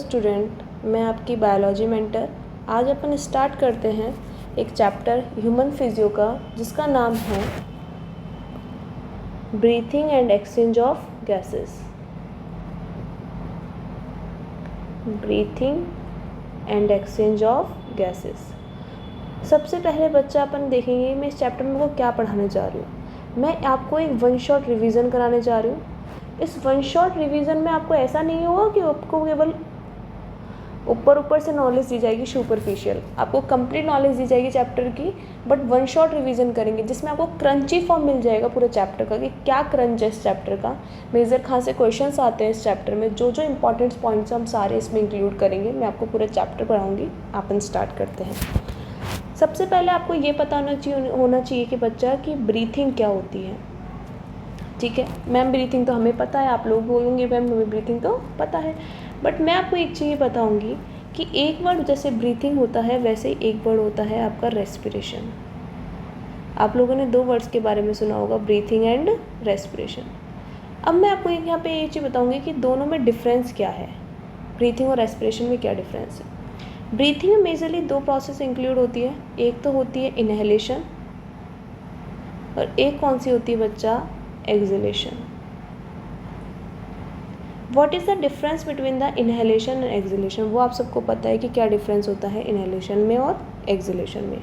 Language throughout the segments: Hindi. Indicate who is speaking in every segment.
Speaker 1: स्टूडेंट, मैं आपकी बायोलॉजी मेंटर। आज अपन स्टार्ट करते हैं एक चैप्टर ह्यूमन फिजियो का, जिसका नाम है breathing and exchange of gases. Breathing and exchange of gases. सबसे पहले बच्चा अपन देखेंगे मैं इस चैप्टर में को क्या पढ़ाने जा रही हूँ। मैं आपको एक वन शॉट रिवीजन कराने जा रही हूँ। इस वन शॉट रिवीजन में आपको ऐसा नहीं होगा कि आपको केवल ऊपर से नॉलेज दी जाएगी सुपरफिशियल, आपको कंप्लीट नॉलेज दी जाएगी चैप्टर की, बट वन शॉट रिवीजन करेंगे जिसमें आपको क्रंची फॉर्म मिल जाएगा पूरे चैप्टर का कि क्या क्रंच है इस चैप्टर का, मेजर कहाँ से क्वेश्चंस आते हैं इस चैप्टर में, जो जो इंपॉर्टेंट पॉइंट्स हम सारे इसमें इंक्लूड करेंगे। मैं आपको पूरा चैप्टर पढ़ाऊँगी। अपन स्टार्ट करते हैं। सबसे पहले आपको ये पता होना चाहिए कि बच्चा की ब्रीथिंग क्या होती है। ठीक है मैम, ब्रीथिंग तो हमें पता है। आप लोग बोलेंगे मैम हमें ब्रीथिंग तो पता है, बट मैं आपको एक चीज़ बताऊंगी कि एक वर्ड जैसे ब्रीथिंग होता है वैसे ही एक वर्ड होता है आपका रेस्पिरेशन। आप लोगों ने दो वर्ड्स के बारे में सुना होगा, ब्रीथिंग एंड रेस्पिरेशन। अब मैं आपको यहाँ पे ये चीज़ बताऊंगी कि दोनों में डिफरेंस क्या है, ब्रीथिंग और रेस्पिरेशन में क्या डिफरेंस है। ब्रीथिंग में मेजरली दो प्रोसेस इंक्लूड होती है, एक तो होती है इनहेलेशन और एक कौन सी होती है बच्चा, exhalation. What is the difference between the inhalation and exhalation, वो आप सबको पता है कि क्या डिफरेंस होता है इनहेलेशन में और एक्सहेलेशन में।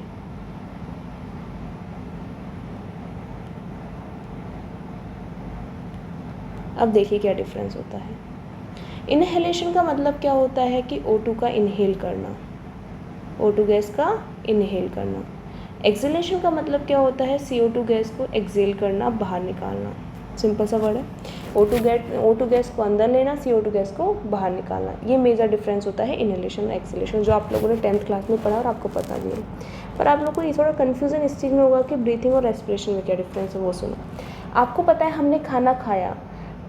Speaker 1: अब देखिए क्या डिफरेंस होता है। इनहेलेशन का मतलब क्या होता है कि O2 का इनहेल करना, O2 गैस का इनहेल करना। एक्सहेलेशन का मतलब क्या होता है, CO2 गैस को एक्सहेल करना, बाहर निकालना। सिंपल सा वर्ड है, O2 गैस को अंदर लेना, CO2 गैस को बाहर निकालना। ये मेजर डिफरेंस होता है इनहेलेशन और एक्सहेलेशन, जो आप लोगों ने 10th क्लास में पढ़ा और आपको पता भी है। पर आप लोगों को ये थोड़ा कन्फ्यूज़न इस चीज़ में होगा कि ब्रीथिंग और रेस्पिरेशन में क्या डिफरेंस है। वो सुनो, आपको पता है हमने खाना खाया,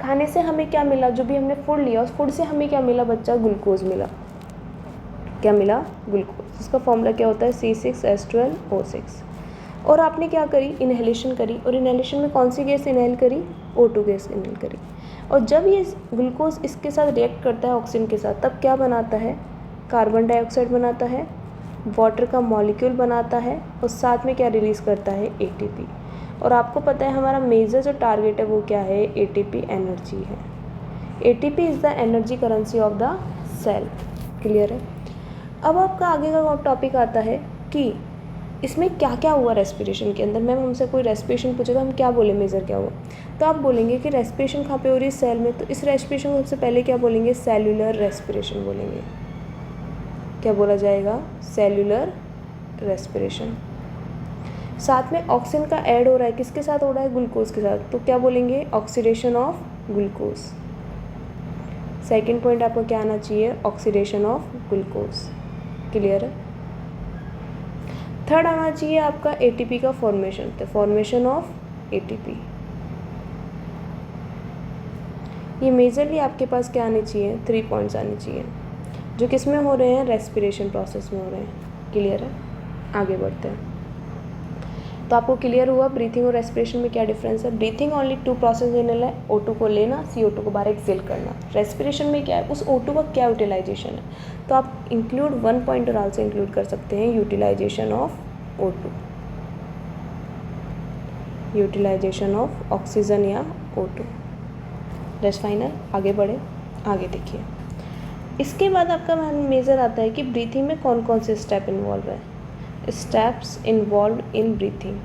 Speaker 1: खाने से हमें क्या मिला, जो भी हमने फूड लिया उस फूड से हमें क्या मिला बच्चा, ग्लूकोज मिला। क्या मिला, ग्लूकोज। इसका फॉर्मूला क्या होता है, C6H12O6। और आपने क्या करी, इनहेलेशन करी, और इनहेलेशन में कौन सी गैस इनहेल करी, O2 गैस इनहेल करी। और जब ये ग्लूकोज इसके साथ रिएक्ट करता है ऑक्सीजन के साथ, तब क्या बनाता है, कार्बन डाइऑक्साइड बनाता है, वाटर का मॉलिक्यूल बनाता है, और साथ में क्या रिलीज़ करता है, ATP। और आपको पता है हमारा मेजर जो टारगेट है वो क्या है, ATP एनर्जी है। ATP is the energy currency of the cell. Clear है। अब आपका आगे का टॉपिक आता है कि इसमें क्या क्या हुआ रेस्पिरेशन के अंदर। मैम हमसे कोई रेस्पिरेशन पूछे तो हम क्या बोले, मेजर क्या हुआ, तो आप बोलेंगे कि रेस्पिरेशन कहाँ पे हो रही है, सेल में। तो इस रेस्पिरेशन को सबसे पहले क्या बोलेंगे, सेल्यूलर रेस्पिरेशन बोलेंगे। क्या बोला जाएगा, सेल्यूलर रेस्पिरेशन। साथ में ऑक्सीजन का ऐड हो रहा है, किसके साथ हो रहा है, ग्लूकोज के साथ, तो क्या बोलेंगे, oxidation of glucose. Second point आपको क्या आना चाहिए, ऑक्सीडेशन ऑफ ग्लूकोज। क्लियर है। थर्ड आना चाहिए आपका ATP का फॉर्मेशन, तो फॉर्मेशन ऑफ ATP। ये मेजरली आपके पास क्या आने चाहिए, 3 पॉइंट्स आने चाहिए, जो किस में हो रहे हैं, रेस्पिरेशन प्रोसेस में हो रहे हैं। क्लियर है। आगे बढ़ते हैं। तो आपको क्लियर हुआ ब्रीथिंग और रेस्पिरेशन में क्या डिफरेंस है। ब्रीथिंग ओनली 2 प्रोसेस इनहेल है, O2 को लेना, CO2 को बाहर एक्सहेल करना। रेस्पिरेशन में क्या है, उस O2 का क्या यूटिलाइजेशन है, तो आप इंक्लूड 1 पॉइंट और आल्सो इंक्लूड कर सकते हैं, यूटिलाइजेशन ऑफ O2, यूटिलाइजेशन ऑफ ऑक्सीजन या O2। That's final. आगे बढ़े, आगे देखिए। इसके बाद आपका मेजर आता है कि ब्रीथिंग में कौन कौन से स्टेप इन्वॉल्व है। स्टेप्स इन्वॉल्व इन ब्रीथिंग,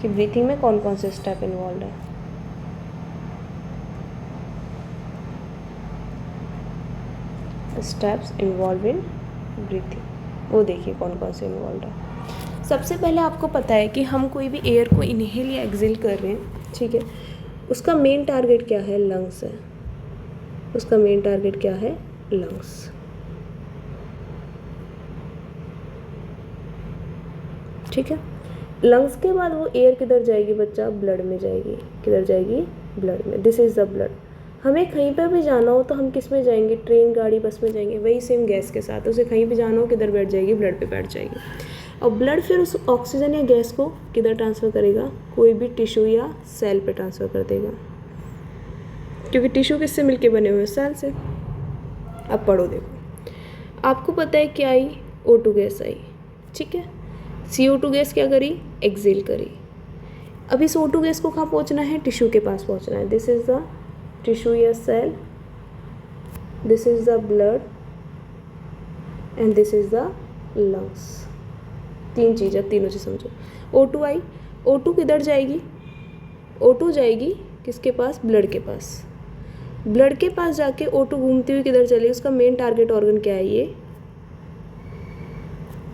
Speaker 1: कि ब्रीथिंग में कौन कौन से स्टेप इन्वॉल्व है। स्टेप्स इन्वॉल्व इन ब्रीथिंग, वो देखिए कौन कौन से इन्वॉल्व है। सबसे पहले आपको पता है कि हम कोई भी एयर को इनहेल या एक्सहेल कर रहे हैं, ठीक है, उसका मेन टारगेट क्या है, लंग्स है। उसका मेन टारगेट क्या है, लंग्स। ठीक है। लंग्स के बाद वो एयर किधर जाएगी बच्चा, ब्लड में जाएगी। किधर जाएगी, ब्लड में। This is the blood. हमें कहीं पर भी जाना हो तो हम किस में जाएंगे, ट्रेन, गाड़ी, बस में जाएंगे। वही सेम गैस के साथ उसे कहीं भी जाना हो किधर बैठ जाएगी, ब्लड पे बैठ जाएगी। और ब्लड फिर उस ऑक्सीजन या गैस को किधर ट्रांसफ़र करेगा, कोई भी टिश्यू या सेल पे ट्रांसफ़र कर देगा। क्योंकि टिश्यू किससे मिलके बने हुए हैं, सेल से। अब पढ़ो, देखो आपको पता है क्या आई, O2 गैस आई, ठीक है। CO2 गैस क्या करी, एक्सेल करी। अब इस O2 गैस को कहाँ पहुँचना है, टिश्यू के पास पहुँचना है। दिस इज द टिश्यू या cell, this is the blood and this is the lungs. तीन चीज़, अब तीनों चीज़ समझो। O2 आई, O2 किधर जाएगी, O2 जाएगी किसके पास, ब्लड के पास। ब्लड के पास जाके O2 घूमती हुई किधर चलेगी, उसका मेन टारगेट ऑर्गन क्या है, ये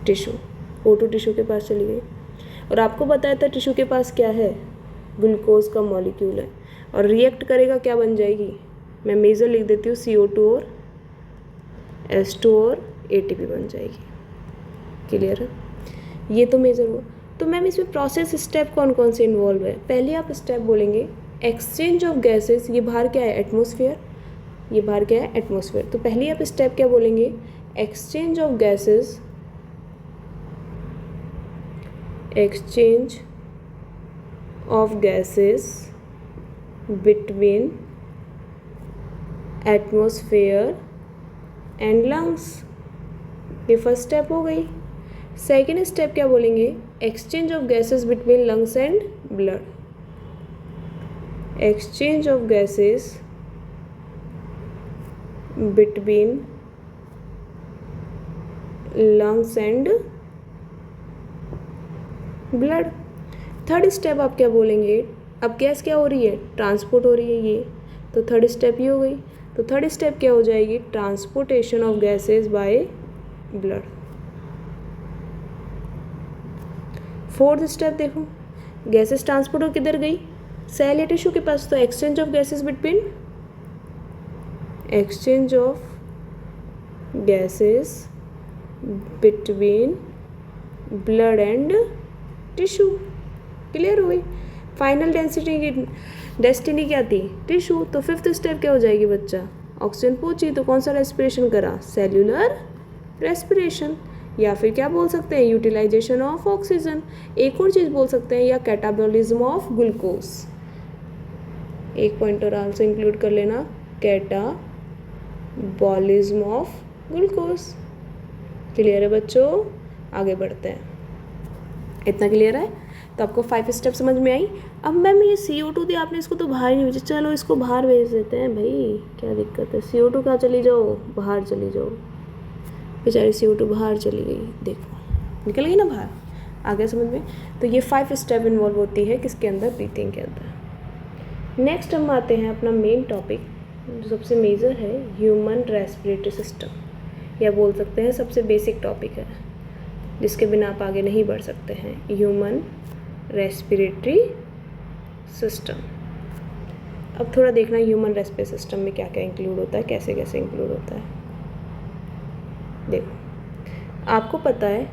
Speaker 1: टिश्यू। O2 टिश्यू के पास चली गई। और आपको बताया था टिश्यू के पास क्या है, ग्लूकोज का मॉलिक्यूल है, और रिएक्ट करेगा क्या बन जाएगी, मैं मेजर लिख देती हूँ, CO2 और H2 और ATP बन जाएगी। क्लियर है, ये तो मेजर हुआ। तो मैम इसमें प्रोसेस स्टेप कौन कौन से इन्वॉल्व है, पहले आप स्टेप बोलेंगे एक्सचेंज ऑफ गैसेस। ये बाहर क्या है, एटमॉस्फेयर, ये बाहर क्या है, एटमॉस्फेयर। तो पहले आप स्टेप क्या बोलेंगे, exchange of gases, exchange of gases between atmosphere and lungs. ये फर्स्ट स्टेप हो गई। सेकेंड स्टेप क्या बोलेंगे, exchange of gases between lungs and blood, exchange of gases between lungs and blood. Third step आप क्या बोलेंगे, अब गैस क्या हो रही है, ट्रांसपोर्ट हो रही है ये, तो थर्ड स्टेप ये हो गई। तो थर्ड स्टेप क्या हो जाएगी, transportation of gases by blood. Fourth step देखो, गैसेस ट्रांसपोर्ट हो किधर गई, सेल या टिश्यू के पास, तो exchange of gases between, exchange of gases between blood and tissue. Clear हो गई। फाइनल डेस्टिनी क्या थी, टिश्यू। तो फिफ्थ स्टेप क्या हो जाएगी बच्चा, ऑक्सीजन पहुंची तो कौन सा रेस्पिरेशन करा, सेल्यूलर रेस्पिरेशन, या फिर क्या बोल सकते हैं, यूटिलाइजेशन ऑफ ऑक्सीजन। एक और चीज़ बोल सकते हैं, या कैटाबॉलिज्म ऑफ ग्लूकोज। एक पॉइंट और आंसर इंक्लूड कर लेना, कैटाबॉलिज्म ऑफ ग्लूकोज। क्लियर है बच्चों, आगे बढ़ते हैं। इतना क्लियर है, तो आपको 5 स्टेप समझ में आई। अब मैम ये CO2 थी, आपने इसको तो बाहर ही नहीं भेजा, चलो इसको बाहर भेज देते हैं भाई, क्या दिक्कत है। CO2 कहाँ चली जाओ, बाहर चली जाओ। बेचारी CO2 बाहर चली गई, देखो निकल गई ना बाहर, आ गया समझ में। तो ये 5 स्टेप इन्वॉल्व होती है किसके अंदर, ब्रीथिंग के अंदर। नेक्स्ट हम आते हैं अपना मेन टॉपिक, जो सबसे मेजर है, ह्यूमन रेस्पिरेटरी सिस्टम, या बोल सकते हैं सबसे बेसिक टॉपिक है, जिसके बिना आप आगे नहीं बढ़ सकते हैं, ह्यूमन रेस्पिरेटरी सिस्टम। अब थोड़ा देखना ह्यूमन रेस्पिरेटरी सिस्टम में क्या क्या इंक्लूड होता है, कैसे कैसे इंक्लूड होता है। देखो आपको पता है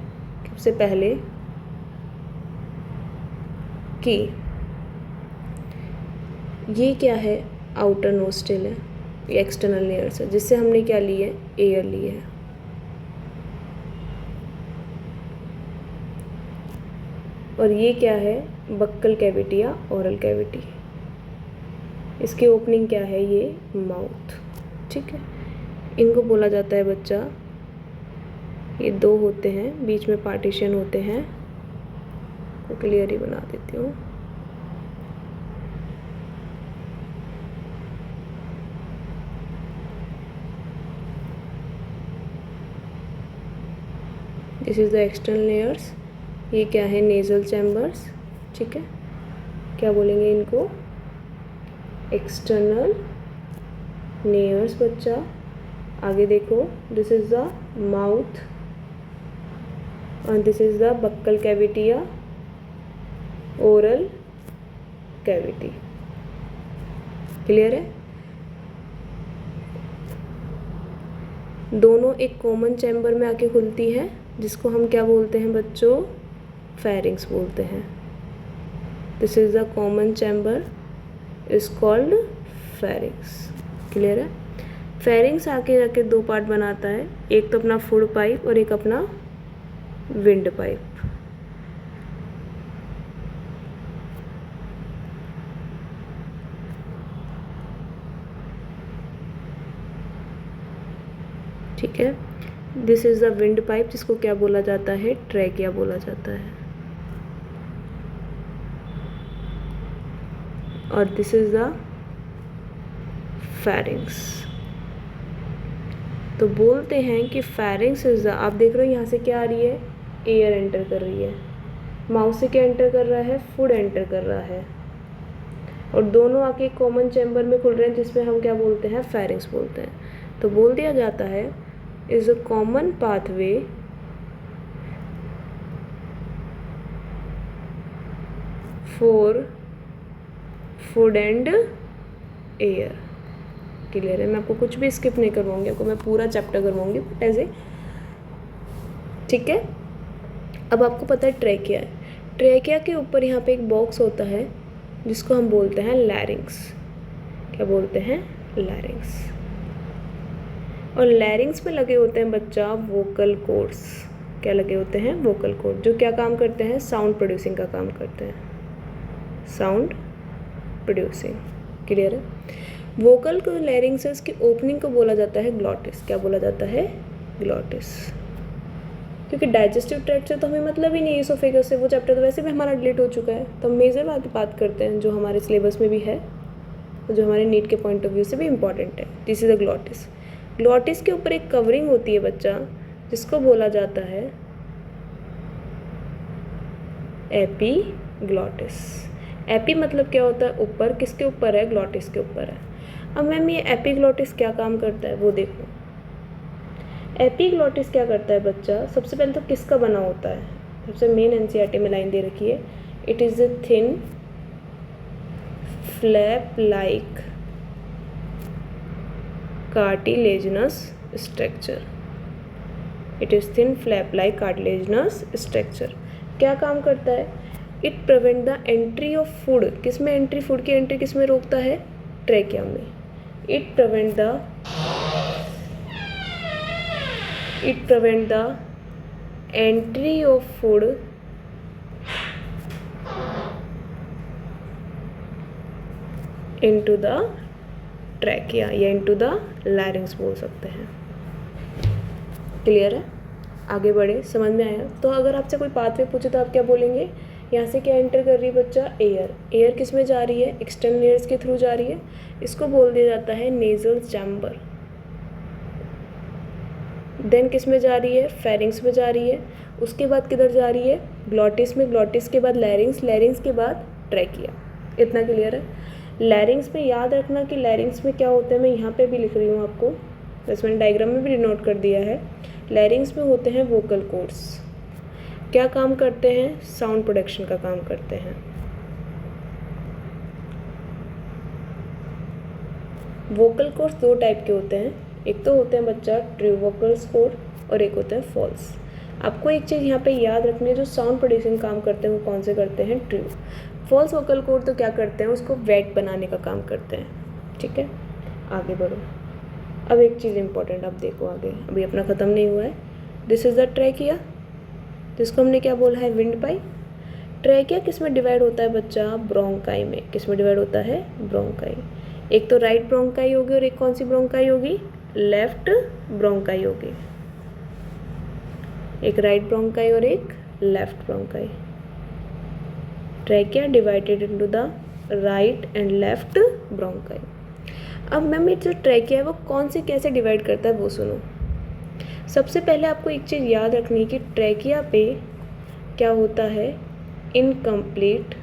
Speaker 1: सबसे पहले कि ये क्या है, आउटर नोस्ट्रिल है, ये एक्सटर्नल लेयर्स है, जिससे हमने क्या ली है, एयर ली है। और ये क्या है, बक्कल कैविटी या ओरल कैविटी, इसकी ओपनिंग क्या है, ये माउथ। ठीक है, इनको बोला जाता है बच्चा, ये 2 होते हैं, बीच में पार्टीशन होते हैं, को क्लियर ही बना देती हूँ। This is the external layers. ये क्या है, नेजल चैम्बर्स। ठीक है, क्या बोलेंगे इनको, एक्सटर्नल लेयर्स बच्चा। आगे देखो, this is the mouth and this is the buccal cavity या oral cavity। क्लियर है, दोनों एक कॉमन चैम्बर में आके खुलती है, जिसको हम क्या बोलते हैं बच्चों, फेरिंग्स बोलते हैं। This is the common chamber is called pharynx. Clear है, फेरिंग्स आके जाके 2 पार्ट बनाता है, एक तो अपना फूड पाइप और एक अपना विंड पाइप। ठीक है। This is the wind pipe, जिसको क्या बोला जाता है, ट्रैकिया बोला जाता है। और दिस इज़ द फेरिंग्स। तो बोलते हैं कि फेरिंग्स इज़ द, आप देख रहे हो यहाँ से क्या आ रही है, एयर एंटर कर रही है, माउथ से क्या एंटर कर रहा है, फूड एंटर कर रहा है, और दोनों आके कॉमन चैम्बर में खुल रहे हैं, जिसमें हम क्या बोलते हैं, फेरिंग्स बोलते हैं। तो बोल दिया जाता है is a common pathway for food and air. Clear है? मैं आपको कुछ भी स्किप नहीं करवाऊंगी, आपको मैं पूरा चैप्टर करवाऊंगी ऐसे, ठीक है। अब आपको पता है ट्रैकिया है, ट्रैकिया के ऊपर यहाँ पे एक बॉक्स होता है जिसको हम बोलते हैं लैरिंग्स। क्या बोलते हैं, लैरिंग्स। और लैरिंग्स में लगे होते हैं बच्चा वोकल कॉर्ड्स। क्या लगे होते हैं, वोकल कॉर्ड, जो क्या काम करते हैं, साउंड प्रोड्यूसिंग का काम करते हैं, साउंड प्रोड्यूसिंग। क्लियर है? वोकल को लैरिंग्सेस की ओपनिंग को बोला जाता है ग्लॉटिस। क्या बोला जाता है, ग्लॉटिस। क्योंकि डाइजेस्टिव ट्रैक्ट से तो हमें मतलब ही नहीं है, इसोफेगस से, वो चैप्टर तो वैसे भी हमारा डिलीट हो चुका है। तो हम मेजर बात करते हैं जो हमारे सिलेबस में भी है, जो हमारे नीट के पॉइंट ऑफ व्यू से भी इम्पॉर्टेंट है। This is the glottis. Glottis के ऊपर एक कवरिंग होती है बच्चा, जिसको बोला जाता है एपीग्लॉटिस। एपी मतलब क्या होता है, ऊपर, किसके ऊपर है, ग्लॉटिस के ऊपर है। अब मैम ये एपीग्लॉटिस क्या काम करता है वो देखो। एपीग्लॉटिस क्या करता है बच्चा, सबसे पहले तो किसका बना होता है, सबसे मेन एनसीईआरटी में लाइन दे रखी है, it is a thin flap like cartilaginous structure. It is thin flap like cartilaginous structure. क्या काम करता है, it prevent the entry of food. किस में एंट्री, फूड की एंट्री किस में रोकता है, ट्रैकिया में। It prevent the entry of food into the trachea या इनटू द लैरिंग्स बोल सकते हैं। क्लियर है? आगे बढ़े, समझ में आया? तो अगर आपसे कोई पाथवे पूछे तो आप क्या बोलेंगे, यहाँ से क्या एंटर कर रही है बच्चा, एयर। एयर किस में जा रही है, एक्सटर्नल एयर्स के थ्रू जा रही है, इसको बोल दिया जाता है नेजल चैम्बर। देन किस में जा रही है, फेरिंग्स में जा रही है, उसके बाद किधर जा रही है, ग्लॉटिस में, ग्लॉटिस के बाद लैरिंग्स, लैरिंग्स के बाद ट्रैकिया। इतना क्लियर है? लैरिंग्स में याद रखना कि लैरिंग्स में क्या होते हैं, मैं यहाँ पे भी लिख रही हूँ आपको, जैसे मैंने डायग्राम में भी नोट कर दिया है। लैरिंग्स में होते हैं वोकल कॉर्ड्स। क्या काम करते हैं, साउंड प्रोडक्शन का काम करते हैं। वोकल कॉर्ड्स दो टाइप के होते हैं, एक तो होते हैं बच्चा ट्रू वोकल कॉर्ड और एक होता है फॉल्स। आपको एक चीज़ यहाँ पे याद रखनी है, जो साउंड प्रोड्यूसिंग काम करते हैं वो कौन से करते हैं, ट्रू। फॉल्स वोकल कॉर्ड तो क्या करते हैं, उसको वेट बनाने का काम करते हैं। ठीक है, आगे बढ़ो। अब एक चीज़ इंपॉर्टेंट, अब देखो आगे, अभी अपना ख़त्म नहीं हुआ है। दिस इज़ द ट्रैकिया, जिसको हमने क्या बोला है, विंड पाइप। ट्रैकिया किस में डिवाइड होता है बच्चा, ब्रोंकाई में। किस में डिवाइड होता है, ब्रोंकाई। एक तो राइट ब्रोंकाई होगी और एक कौन सी ब्रोंकाई होगी, लेफ्ट ब्रोंकाई होगी। एक राइट ब्रोंकाई और एक left bronchi. Trachea divided into the right and left bronchi. अब मैम ये जो ट्रैकिया है वो कौन से कैसे डिवाइड करता है वो सुनो। सबसे पहले आपको एक चीज़ याद रखनी है कि ट्रैकिया पे क्या होता है, इनकम्प्लीट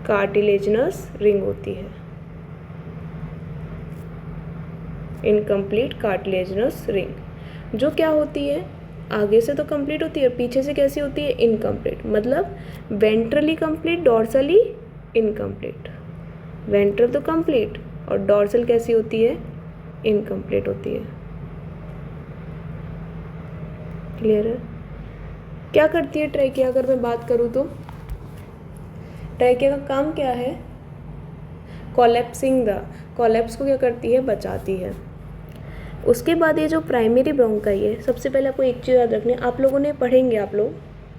Speaker 1: कार्टिलेजिनस रिंग होती है। इनकम्प्लीट कार्टिलेजिनस रिंग जो क्या होती है, आगे से तो कंप्लीट होती है, पीछे से कैसी होती है, इनकम्प्लीट। मतलब ventrally complete, dorsally incomplete. Ventral तो कंप्लीट और डॉर्सल कैसी होती है, इनकम्प्लीट होती है। क्लियर है? क्या करती है ट्रैकिया, अगर मैं बात करूँ तो ट्रैकिया का काम क्या है, कोलैप्सिंग द, कोलैप्स को क्या करती है, बचाती है। उसके बाद ये जो प्राइमरी ब्रोंकाई है, सबसे पहले आपको एक चीज़ याद रखनी है, आप लोगों ने पढ़ेंगे, आप लोग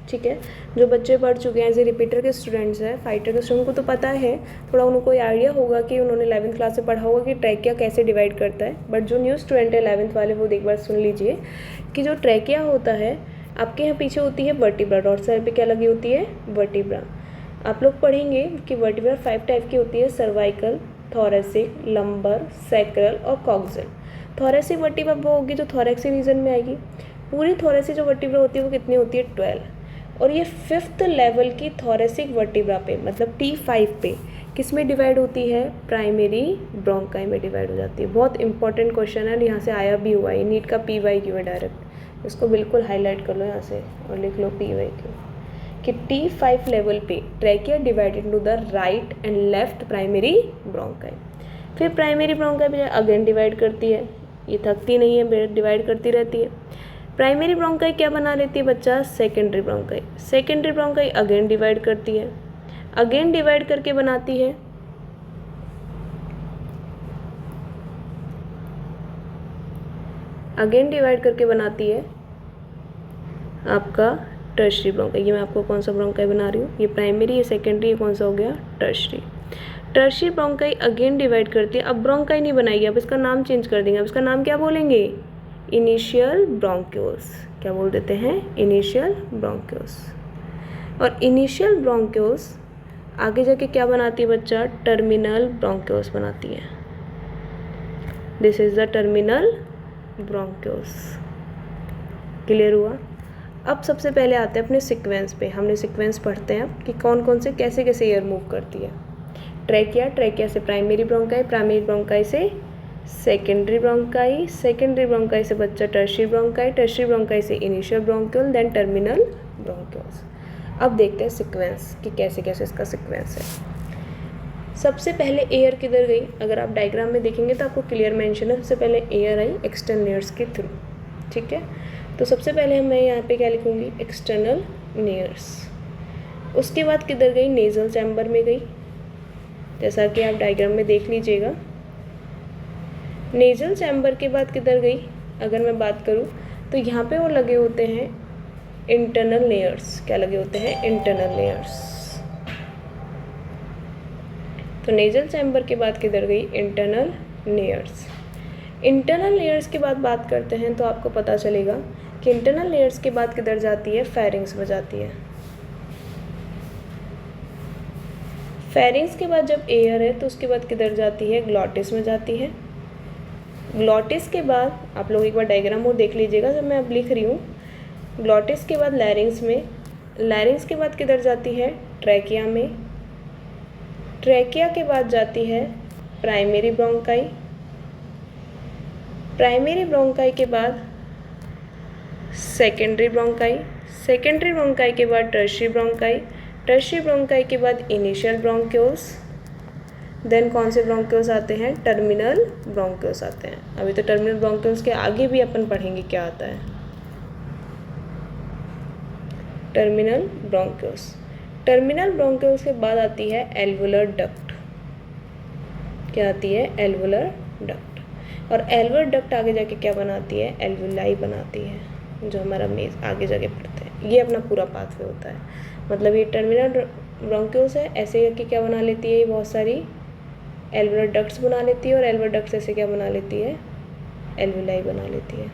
Speaker 1: ठीक है। जो बच्चे पढ़ चुके हैं एज ए रिपीटर के स्टूडेंट्स हैं, फाइटर के स्टूडेंट को तो पता है, थोड़ा उनको आइडिया होगा कि उन्होंने 11th क्लास से पढ़ा होगा कि ट्रैकिया कैसे डिवाइड करता है। बट जो न्यू स्टूडेंट है 11th वाले, वो एक बार सुन लीजिए कि जो ट्रैकिया होता है आपके यहाँ पीछे होती है वर्टिब्रा, डॉट साइड पे क्या लगी होती है, वर्टिब्रा। आप लोग पढ़ेंगे कि वर्टिब्रा 5 टाइप की होती है, सर्वाइकल, थोरेसिक, लंबर, सैक्रल और कॉक्सिल। थोरेसिक वर्टिब्रा वो होगी जो थोरेक्सिक रीजन में आएगी। पूरी थोरेसिक जो वर्टिब्रा होती है वो कितनी होती है, 12। और ये 5th लेवल की थोरेसिक वर्टिब्रा पे, मतलब T5 पे किस में डिवाइड होती है, प्राइमरी ब्रोंकाई में डिवाइड हो जाती है। बहुत इंपॉर्टेंट क्वेश्चन है, यहाँ से आया भी हुआ है, नीट का PYQ है डायरेक्ट, इसको बिल्कुल हाईलाइट कर लो यहाँ से और लिख लो PYQ कि T5 लेवल पे trachea divided into the right and left primary bronchi. फिर प्राइमरी ब्रोंकाई पे अगेन डिवाइड करती है, ये थकती नहीं है, डिवाइड करती रहती है। प्राइमरी ब्रोंकाई क्या बना लेती है बच्चा, secondary bronchi. Secondary bronchi again divide करती है, अगेन डिवाइड करके बनाती है आपका टर्शरी ब्रोंकाई। ये मैं आपको कौन सा ब्रोंकाई बना रही हूँ, ये प्राइमरी, ये सेकेंडरी, ये कौन सा हो गया, tertiary. Tertiary bronchi again divide करती है। अब ब्रोंकाई नहीं बनाएगी, अब इसका नाम चेंज कर देंगे। अब इसका नाम क्या बोलेंगे, इनिशियल ब्रोंक्यूल्स। क्या बोल देते हैं, इनिशियल ब्रोंक्यूल्स। और इनिशियल ब्रोंक्यूल्स आगे जाके क्या बनाती है बच्चा, टर्मिनल ब्रोंक्यूल्स बनाती है। This is the terminal bronchioles. Clear हुआ। अब सबसे पहले आते हैं अपने सीक्वेंस पे। हमने सीक्वेंस पढ़ते हैं कि कौन कौन से कैसे कैसे एयर मूव करती है। ट्रैकिया, ट्रैकिया से प्राइमरी ब्रोंकाई, प्राइमरी ब्रोंकाई से सेकेंडरी ब्रोंकाई, सेकेंडरी ब्रोंकाई से बच्चा टर्शरी ब्रोंकाई, टर्शरी ब्रोंकाई से initial bronchiole, then terminal bronchioles. अब देखते हैं सीक्वेंस कि कैसे कैसे इसका सीक्वेंस है। सबसे पहले एयर किधर गई, अगर आप डायग्राम में देखेंगे तो आपको क्लियर मेंशन है। सबसे पहले एयर आई एक्सटर्नल लेयर्स के थ्रू, ठीक है। तो सबसे पहले मैं यहाँ पे क्या लिखूँगी, एक्सटर्नल लेयर्स। उसके बाद किधर गई, नेजल चैम्बर में गई, जैसा कि आप डायग्राम में देख लीजिएगा। नेजल चैम्बर के बाद किधर गई, अगर मैं बात करूँ तो यहाँ पे वो लगे होते हैं इंटरनल लेयर्स। क्या लगे होते हैं, इंटरनल लेयर्स। तो नेजल चैम्बर के बाद किधर गई, इंटरनल लेयर्स। इंटरनल लेयर्स के बाद बात करते हैं तो आपको पता चलेगा कि इंटरनल लेयर्स के बाद किधर जाती है, फेरिंग्स में जाती है। फेरिंग्स के बाद जब एयर है तो उसके बाद किधर जाती है, ग्लॉटिस में जाती है। ग्लॉटिस के बाद आप लोग एक बार डायग्राम और देख लीजिएगा जब मैं अब लिख रही हूँ। ग्लॉटिस के बाद लैरिंग्स में, लैरिंग्स के बाद किधर जाती है, ट्रैकिया में। ट्रैकिया के बाद जाती है प्राइमरी ब्रोंकाई, प्राइमरी ब्रोंकाई के बाद सेकेंडरी ब्रोंकाई, सेकेंडरी ब्रोंकाई के बाद टर्शरी ब्रोंकाई, टर्शरी ब्रोंकाई के बाद इनिशियल ब्रोंक्यूल्स, देन कौन से ब्रोंक्यूल्स आते हैं, टर्मिनल ब्रोंक्यूल्स आते हैं। अभी तो टर्मिनल ब्रोंक्यूल्स के आगे भी अपन पढ़ेंगे क्या आता है, टर्मिनल ब्रोंक्यूल्स। टर्मिनल ब्रोंक्यूल्स के बाद आती है एल्वुलर डक्ट। क्या आती है, एल्वुलर डक्ट। और एल्वुलर डक्ट आगे जाके क्या बनाती है, एल्वुलाई बनाती है, जो हमारा मेज आगे जाके पढ़ते हैं। ये अपना पूरा पाथवे होता है। मतलब ये टर्मिनल ब्रोंक्यूल्स है, ऐसे करके क्या बना लेती है, ये बहुत सारी एल्वुलर डक्ट्स बना लेती है, और एल्वुलर डक्ट्स ऐसे क्या बना लेती है, एल्वुलाई बना लेती है।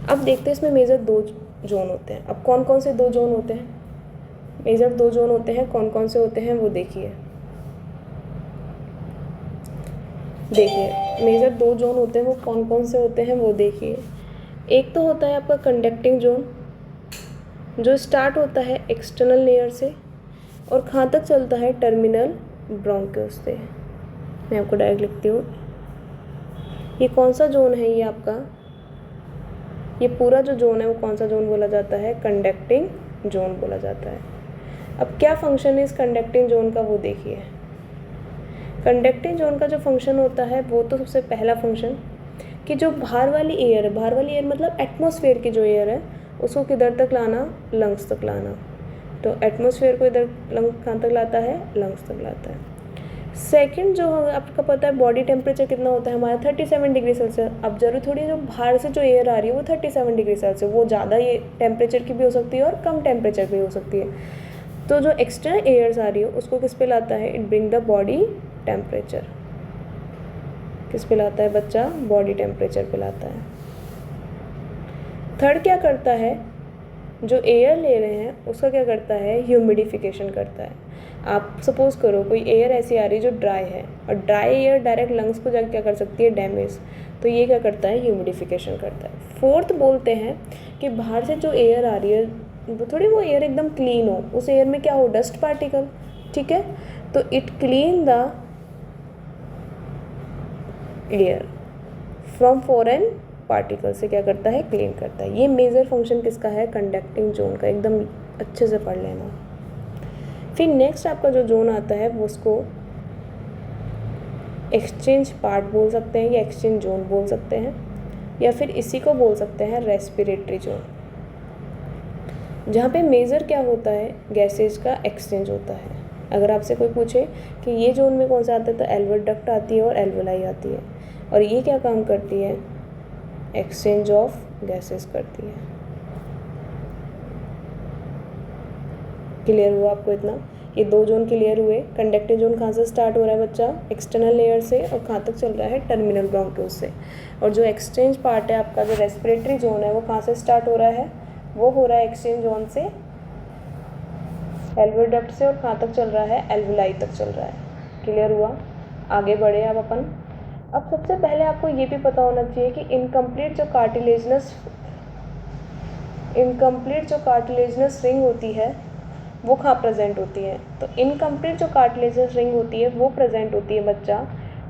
Speaker 1: अब देखते हैं इसमें मेजर 2 जोन होते हैं। अब कौन कौन से 2 जोन होते हैं, मेजर 2 जोन होते हैं, कौन कौन से होते हैं वो देखिए। मेजर 2 जोन होते हैं, वो कौन कौन से होते हैं वो देखिए। एक तो होता है आपका कंडक्टिंग जोन, जो स्टार्ट होता है एक्सटर्नल लेयर से और कहाँ तक चलता है, टर्मिनल ब्रोंक्यूल्स से। मैं आपको डायरेक्ट लिखती हूँ, ये कौन सा जोन है, ये आपका ये पूरा जो जोन है वो कौन सा जोन बोला जाता है, कंडक्टिंग जोन बोला जाता है। अब क्या फंक्शन है इस कंडक्टिंग जोन का वो देखिए। कंडक्टिंग जोन का जो फंक्शन होता है वो तो सबसे पहला फंक्शन कि जो बाहर वाली एयर है, बाहर वाली एयर मतलब एटमॉस्फेयर की जो एयर है उसको किधर तक लाना, लंग्स तक लाना। तो एटमॉस्फेयर को इधर लंग कहाँ तक लाता है, लंग्स तक लाता है। सेकंड जो आपका पता है बॉडी टेम्परेचर कितना होता है हमारा 37 डिग्री सेल्सियस। अब जरूरी थोड़ी जो बाहर से जो एयर आ रही है वो 37 डिग्री सेल्सियस, वो ज़्यादा ये टेम्परेचर की भी हो सकती है और कम टेम्परेचर भी हो सकती है। तो जो एक्सटर्नल एयर्स आ रही है उसको किस पे लाता है, it bring the body temperature. किस पे लाता है बच्चा, बॉडी टेम्परेचर पे लाता है। थर्ड क्या करता है, जो एयर ले रहे हैं उसका क्या करता है, ह्यूमिडिफिकेशन करता है। आप सपोज करो कोई एयर ऐसी आ रही है जो ड्राई है, और ड्राई एयर डायरेक्ट लंग्स को जाकर क्या कर सकती है, डैमेज, तो ये क्या करता है, ह्यूमिडिफिकेशन करता है। फोर्थ बोलते हैं कि बाहर से जो एयर आ रही है वो एयर एकदम क्लीन हो, उस एयर में क्या हो, डस्ट पार्टिकल, ठीक है, तो it clean the air from foreign particle से, क्या करता है, क्लीन करता है। ये मेजर फंक्शन किसका है, कंडक्टिंग जोन का, एकदम अच्छे से पढ़ लेना। फिर नेक्स्ट आपका जो जोन आता है वो उसको एक्सचेंज पार्ट बोल सकते हैं या एक्सचेंज जोन बोल सकते हैं, या फिर इसी को बोल सकते हैं रेस्पिरेटरी जोन, जहाँ पे मेजर क्या होता है, गैसेज का एक्सचेंज होता है। अगर आपसे कोई पूछे कि ये जोन में कौन सा आता है, तो एल्वेओल डक्ट आती है और एल्वेलाई आती है, और ये क्या काम करती है, एक्सचेंज ऑफ गैसेस करती है। क्लियर हुआ आपको इतना, ये दो जोन क्लियर हुए। कंडक्टिव जोन कहाँ से स्टार्ट हो रहा है बच्चा, एक्सटर्नल लेयर से, और कहाँ तक चल रहा है, टर्मिनल ब्रोंक्यूल से। और जो एक्सचेंज पार्ट है आपका, जो रेस्पिरेटरी जोन है, वो कहाँ से स्टार्ट हो रहा है, वो हो रहा है एक्सचेंज जोन से, एल्वेओल डक्ट से, और कहाँ तक चल रहा है, एल्वेलाई तक चल रहा है। क्लियर हुआ, आगे बढ़े अब अपन। अब सबसे पहले आपको ये भी पता होना चाहिए कि इनकम्प्लीट जो कार्टिलेजनस रिंग होती है वो कहाँ प्रेजेंट होती है। तो इनकम्प्लीट जो कार्टिलेजनस रिंग होती है वो प्रेजेंट होती है बच्चा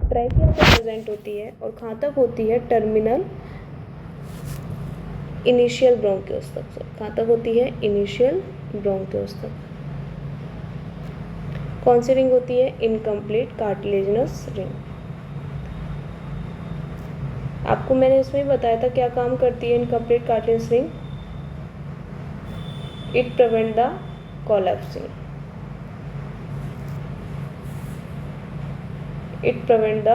Speaker 1: ट्रैकिया पे प्रेजेंट होती है, और कहाँ तक होती है, टर्मिनल इनिशियल ब्रोंक्यूल्स तक। कहाँ तक होती है, इनिशियल ब्रोंक्यूल्स तक। कौन सी रिंग होती है, इनकम्प्लीट कार्टिलेजनस रिंग। आपको मैंने इसमें ही बताया था क्या काम करती है incomplete cartilaginous ring, it prevent the collapsing, it prevent the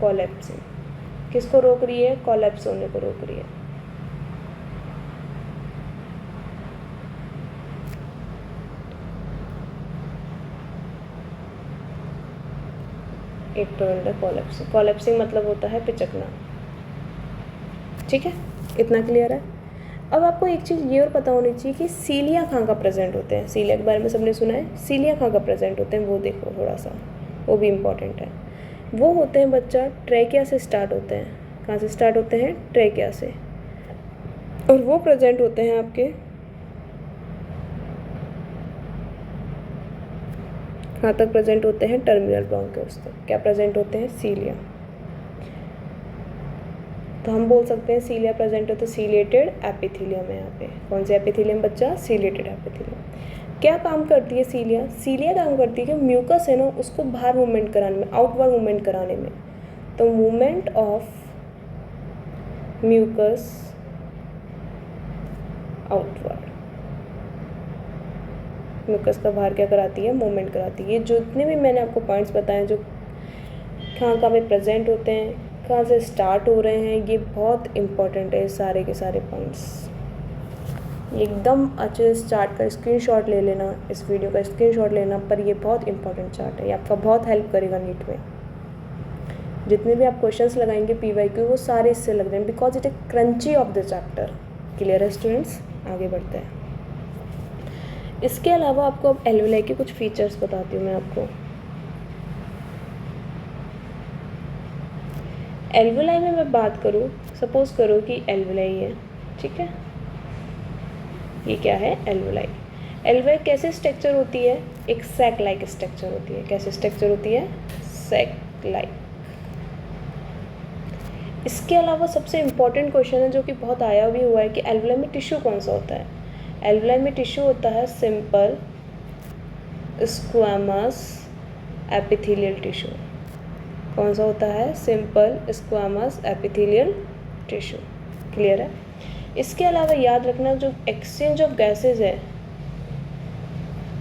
Speaker 1: collapsing. किसको रोक रही है, कोलैप्स होने को रोक रही है। It prevent the collapsing, collapsing मतलब होता है पिचकना। ठीक है, इतना क्लियर है। अब आपको एक चीज़ ये और पता होनी चाहिए कि सीलिया कहाँ का प्रेजेंट होते हैं। सीलिया के बारे में सबने सुना है, सीलिया कहाँ का प्रेजेंट होते हैं वो देखो थोड़ा सा, वो भी इम्पॉर्टेंट है। वो होते हैं बच्चा ट्रैकिया से स्टार्ट होते हैं। कहाँ से स्टार्ट होते हैं, ट्रैकिया से, और वो प्रेजेंट होते हैं आपके कहाँ तक प्रेजेंट होते हैं, टर्मिनल ब्रोंक्यूल्स तक। क्या प्रेजेंट होते हैं, सीलिया। तो हम बोल सकते हैं सीलिया प्रेजेंट हो तो सीलिएटेड एपिथेलियम है यहाँ पे। कौन सा एपिथेलियम बच्चा, सीलिएटेड एपिथेलियम। क्या काम करती है सीलिया, सीलिया काम करती है कि म्यूकस है ना उसको बाहर मूवमेंट कराने में, आउटवर्ड मूवमेंट कराने में। तो movement of mucus outward, mucus का बाहर क्या कराती है, मूवमेंट कराती है। ये जितने भी मैंने आपको पॉइंट्स बताए जो कहाँ कहाँ पे प्रेजेंट होते हैं, कहाँ से स्टार्ट हो रहे हैं, ये बहुत इम्पॉर्टेंट है। सारे के सारे पॉइंट्स एकदम अच्छे से चार्ट का स्क्रीनशॉट ले लेना, इस वीडियो का स्क्रीनशॉट लेना, पर ये बहुत इंपॉर्टेंट चार्ट है, ये आपका बहुत हेल्प करेगा नीट में। जितने भी आप क्वेश्चंस लगाएंगे PYQ वो सारे इससे लग जाएंगे, because it A crunchy of the chapter. Clear है स्टूडेंट्स, आगे बढ़ते हैं। इसके अलावा आपको अब एल्वेलाई के कुछ फीचर्स बताती हूँ मैं आपको। एल्वेलाई में मैं बात करूँ, सपोज करो कि एल्वेलाई है, ठीक है, ये क्या है, एल्वेलाई। एल्वेलाई कैसे स्ट्रक्चर होती है, एक सैक लाइक स्ट्रक्चर होती है। कैसे स्ट्रक्चर होती है, सैक लाइक। इसके अलावा सबसे इम्पॉर्टेंट क्वेश्चन है जो कि बहुत आया भी हुआ है कि एल्वेलाई में टिश्यू कौन सा होता है। एल्वेलाई में टिश्यू होता है सिंपल स्क्वामस एपिथेलियल टिश्यू। कौन सा होता है, simple squamous epithelial tissue. Clear है। इसके अलावा याद रखना जो एक्सचेंज ऑफ गैसेज है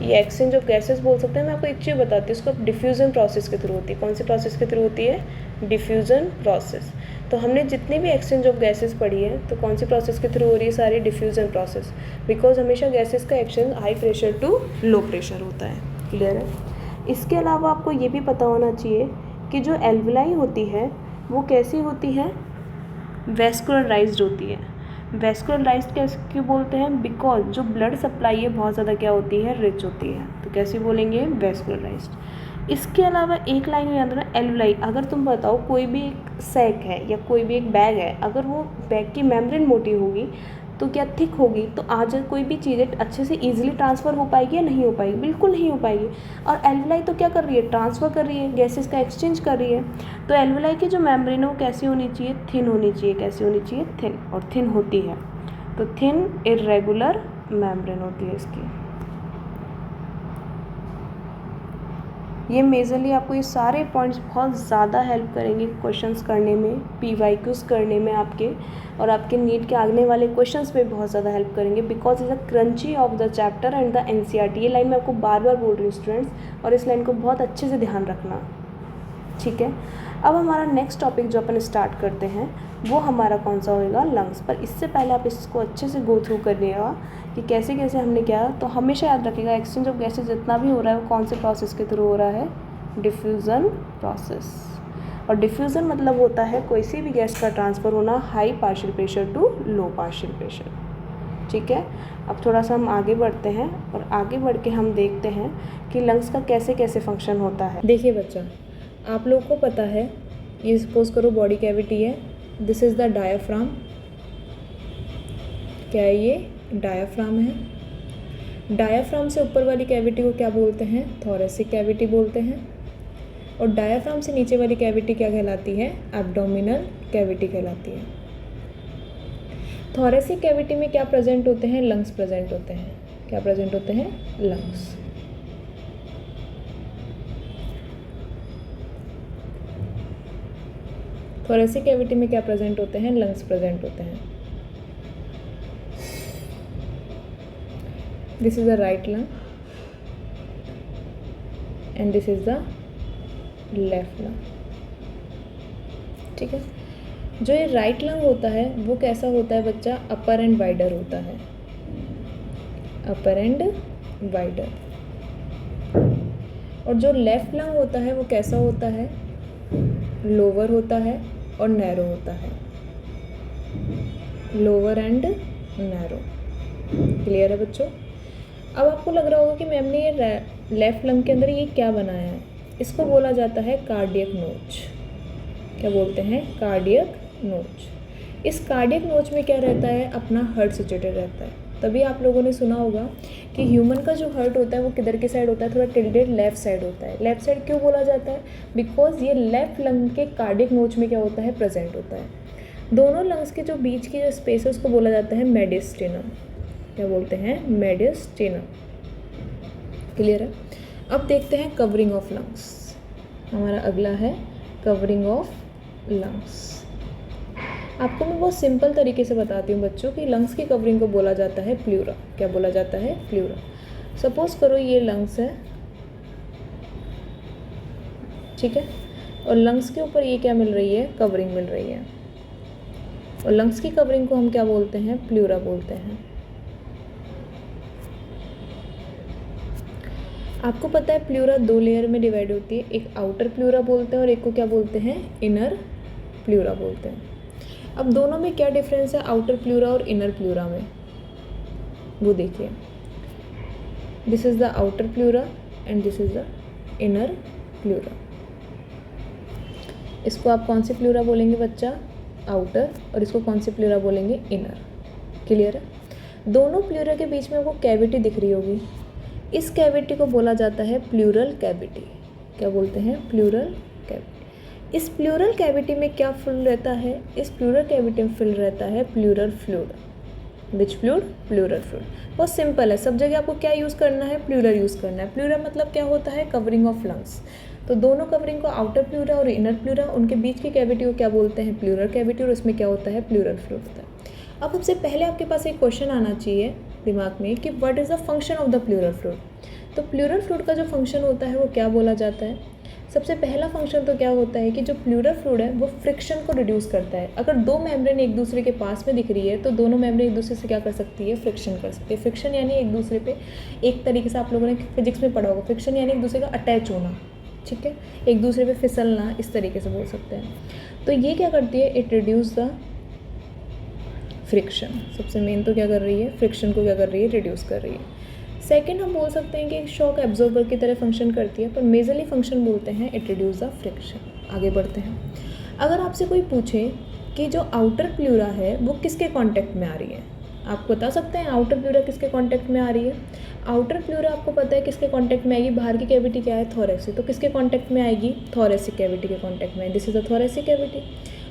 Speaker 1: ये एक्सचेंज ऑफ गैसेस बोल सकते हैं। मैं आपको एक चीज़ बताती हूँ, इसको डिफ्यूज़न प्रोसेस के थ्रू होती है। कौन सी प्रोसेस के थ्रू होती है? Diffusion process. तो हमने जितनी भी एक्सचेंज ऑफ गैसेस पढ़ी है तो कौन सी प्रोसेस के थ्रू हो रही है? सारी डिफ्यूज़न प्रोसेस, बिकॉज हमेशा गैसेस का exchange high pressure to low pressure होता है। क्लियर है? इसके अलावा आपको ये भी पता होना चाहिए कि जो एल्वलाई होती है वो कैसी होती है? वेस्कुलराइज्ड होती है। वेस्कुलराइज्ड कैसे क्यों बोलते हैं? बिकॉज जो ब्लड सप्लाई है बहुत ज़्यादा क्या होती है? रिच होती है। तो कैसे बोलेंगे? वेस्कुलराइज्ड। इसके अलावा एक लाइन में याद रखना, एल्वलाई। अगर तुम बताओ कोई भी एक सैक है या कोई भी एक बैग है, अगर वो बैग की मेम्ब्रेन मोटी होगी तो क्या थिक होगी? तो आज कोई भी चीज़ें अच्छे से ईजिली ट्रांसफ़र हो पाएगी या नहीं हो पाएगी? बिल्कुल नहीं हो पाएगी। और एल्वलाई तो क्या कर रही है? ट्रांसफ़र कर रही है, गैसेस का एक्सचेंज कर रही है। तो एल्वलाई की जो मेम्ब्रेन है वो कैसी होनी चाहिए? थिन होनी चाहिए। कैसी होनी चाहिए? थिन। और थिन होती है तो थिन इर्रेगुलर मेम्ब्रेन होती है इसकी। ये मेजरली आपको ये सारे पॉइंट्स बहुत ज़्यादा हेल्प करेंगे क्वेश्चंस करने में, PYQs करने में आपके, और आपके नीट के आगने वाले क्वेश्चंस में बहुत ज़्यादा हेल्प करेंगे, because is a crunchy of the chapter and the NCERT। ये लाइन मैं आपको बार बार बोल रही हूँ स्टूडेंट्स, और इस लाइन को बहुत अच्छे से ध्यान रखना। ठीक है, अब हमारा नेक्स्ट टॉपिक जो अपन स्टार्ट करते हैं वो हमारा कौन सा होएगा? लंग्स। पर इससे पहले आप इसको अच्छे से गो थ्रू करिएगा कि कैसे कैसे हमने क्या। तो हमेशा याद रखिएगा एक्सचेंज ऑफ गैसेज जितना भी हो रहा है वो कौन से प्रोसेस के थ्रू हो रहा है? Diffusion process. और डिफ्यूज़न मतलब होता है कोई सी भी गैस का ट्रांसफ़र होना high partial pressure to low partial pressure. ठीक है, अब थोड़ा सा हम आगे बढ़ते हैं और आगे बढ़ के हम देखते हैं कि लंग्स का कैसे कैसे फंक्शन होता है। देखिए बच्चा, आप लोगों को पता है, ये सपोज करो बॉडी कैविटी है, दिस इज़ द डायाफ्राम। क्या है ये? डायाफ्राम है। डायाफ्राम से ऊपर वाली कैविटी को क्या बोलते हैं? थोरेसिक कैविटी बोलते हैं। और डायाफ्राम से नीचे वाली कैविटी क्या कहलाती है? एब्डोमिनल कैविटी कहलाती है। थोरेसिक कैविटी में क्या प्रेजेंट होते हैं? लंग्स प्रेजेंट होते हैं। क्या प्रेजेंट होते हैं? लंग्स। थोरेसिक कैविटी में क्या प्रेजेंट होते हैं? लंग्स प्रेजेंट होते हैं। This is the right lung and this is the left lung. ठीक है, जो ये राइट लंग होता है वो कैसा होता है बच्चा? अपर एंड वाइडर होता है। अपर एंड वाइडर। और जो लेफ्ट लंग होता है वो कैसा होता है? लोअर होता है और नैरो होता है। Lower and narrow. क्लियर है बच्चों? अब आपको लग रहा होगा कि मैम ने ये लेफ्ट लंग के अंदर ये क्या बनाया है? इसको बोला जाता है कार्डियक नोच। क्या बोलते हैं? कार्डियक नोच। इस कार्डियक नोच में क्या रहता है? अपना हार्ट सिचुएटेड रहता है। तभी आप लोगों ने सुना होगा कि ह्यूमन का जो हार्ट होता है वो किधर की साइड होता है? थोड़ा टिल्टेड लेफ्ट साइड होता है। लेफ्ट साइड क्यों बोला जाता है? बिकॉज ये लेफ्ट लंग के कार्डियक नोच में क्या होता है? प्रेजेंट होता है। दोनों लंग्स के जो बीच की जो स्पेस है उसको बोला जाता है मेडिस्टिनम। क्या बोलते हैं? मेडिस्टिनम। क्लियर है? अब देखते हैं कवरिंग ऑफ लंग्स। हमारा अगला है कवरिंग ऑफ लंग्स। आपको मैं बहुत सिंपल तरीके से बताती हूँ बच्चों कि लंग्स की कवरिंग को बोला जाता है प्लूरा। क्या बोला जाता है? प्लूरा। सपोज करो ये लंग्स है, ठीक है, और लंग्स के ऊपर ये क्या मिल रही है? कवरिंग मिल रही है। और लंग्स की कवरिंग को हम क्या बोलते हैं? प्लूरा बोलते हैं। आपको पता है प्लूरा दो लेयर में डिवाइड होती है, एक आउटर प्लूरा बोलते हैं और एक को क्या बोलते हैं? इनर प्लूरा बोलते हैं। अब दोनों में क्या डिफरेंस है आउटर प्लूरा और इनर प्लूरा में? वो देखिए, this is the outer pleura and this is the inner pleura. इसको आप कौन सी प्लूरा बोलेंगे बच्चा? आउटर। और इसको कौन सी प्लूरा बोलेंगे? इनर। क्लियर है? दोनों प्लूरा के बीच में वो कैविटी दिख रही होगी, इस कैविटी को बोला जाता है प्लूरल कैविटी। क्या बोलते हैं? Pleural cavity. इस प्लूरल कैविटी में क्या फिल रहता है? इस प्लूरल कैविटी में फिल रहता है प्लूरल फ्लूइड। विच फ्लूइड? Pleural fluid. बहुत सिंपल है, सब जगह आपको क्या यूज़ करना है? प्लूरल यूज़ करना है। प्लूरल मतलब क्या होता है? Covering of lungs. तो दोनों कवरिंग को आउटर प्लूरा और इनर प्लूरा, उनके बीच की कैविटी को क्या बोलते हैं? Pleural cavity. और उसमें क्या होता है? प्लूरल फ्लूइड होता है। अब सबसे पहले आपके पास एक क्वेश्चन आना चाहिए दिमाग में कि what is the function of the pleural fluid. तो प्लूरल फ्लूइड का जो फंक्शन होता है वो क्या बोला जाता है? सबसे पहला फंक्शन तो क्या होता है कि जो प्लूरल फ्लूइड है वो फ्रिक्शन को रिड्यूस करता है। अगर दो मेम्ब्रेन एक दूसरे के पास में दिख रही है तो दोनों मेम्ब्रेन एक दूसरे से क्या कर सकती है? फ्रिक्शन कर सकती है। फ्रिक्शन यानी एक दूसरे पे, एक तरीके से आप लोगों ने फिजिक्स में पढ़ा होगा, फ्रिक्शन यानी एक दूसरे का अटैच होना, ठीक है, एक दूसरे पे फिसलना, इस तरीके से बोल सकते हैं। तो ये क्या करती है? It reduce the friction. सबसे मेन तो क्या कर रही है? फ्रिक्शन को क्या कर रही है? रिड्यूस कर रही है। सेकेंड हम बोल सकते हैं कि एक शॉक एब्जॉर्बर की तरह फंक्शन करती है, पर मेजरली फंक्शन बोलते हैं इट रिड्यूस द फ्रिक्शन। आगे बढ़ते हैं। अगर आपसे कोई पूछे कि जो आउटर प्लूरा है वो किसके कांटेक्ट में आ रही है, आप बता सकते हैं आउटर प्लूरा किसके कांटेक्ट में आ रही है? आउटर प्लूरा आपको पता है किसके कांटेक्ट में आएगी? बाहर की कैविटी क्या है? थोरैक्स। तो किसके कांटेक्ट में आएगी? थोरैसिक कैविटी के कांटेक्ट में। This is the thoracic cavity.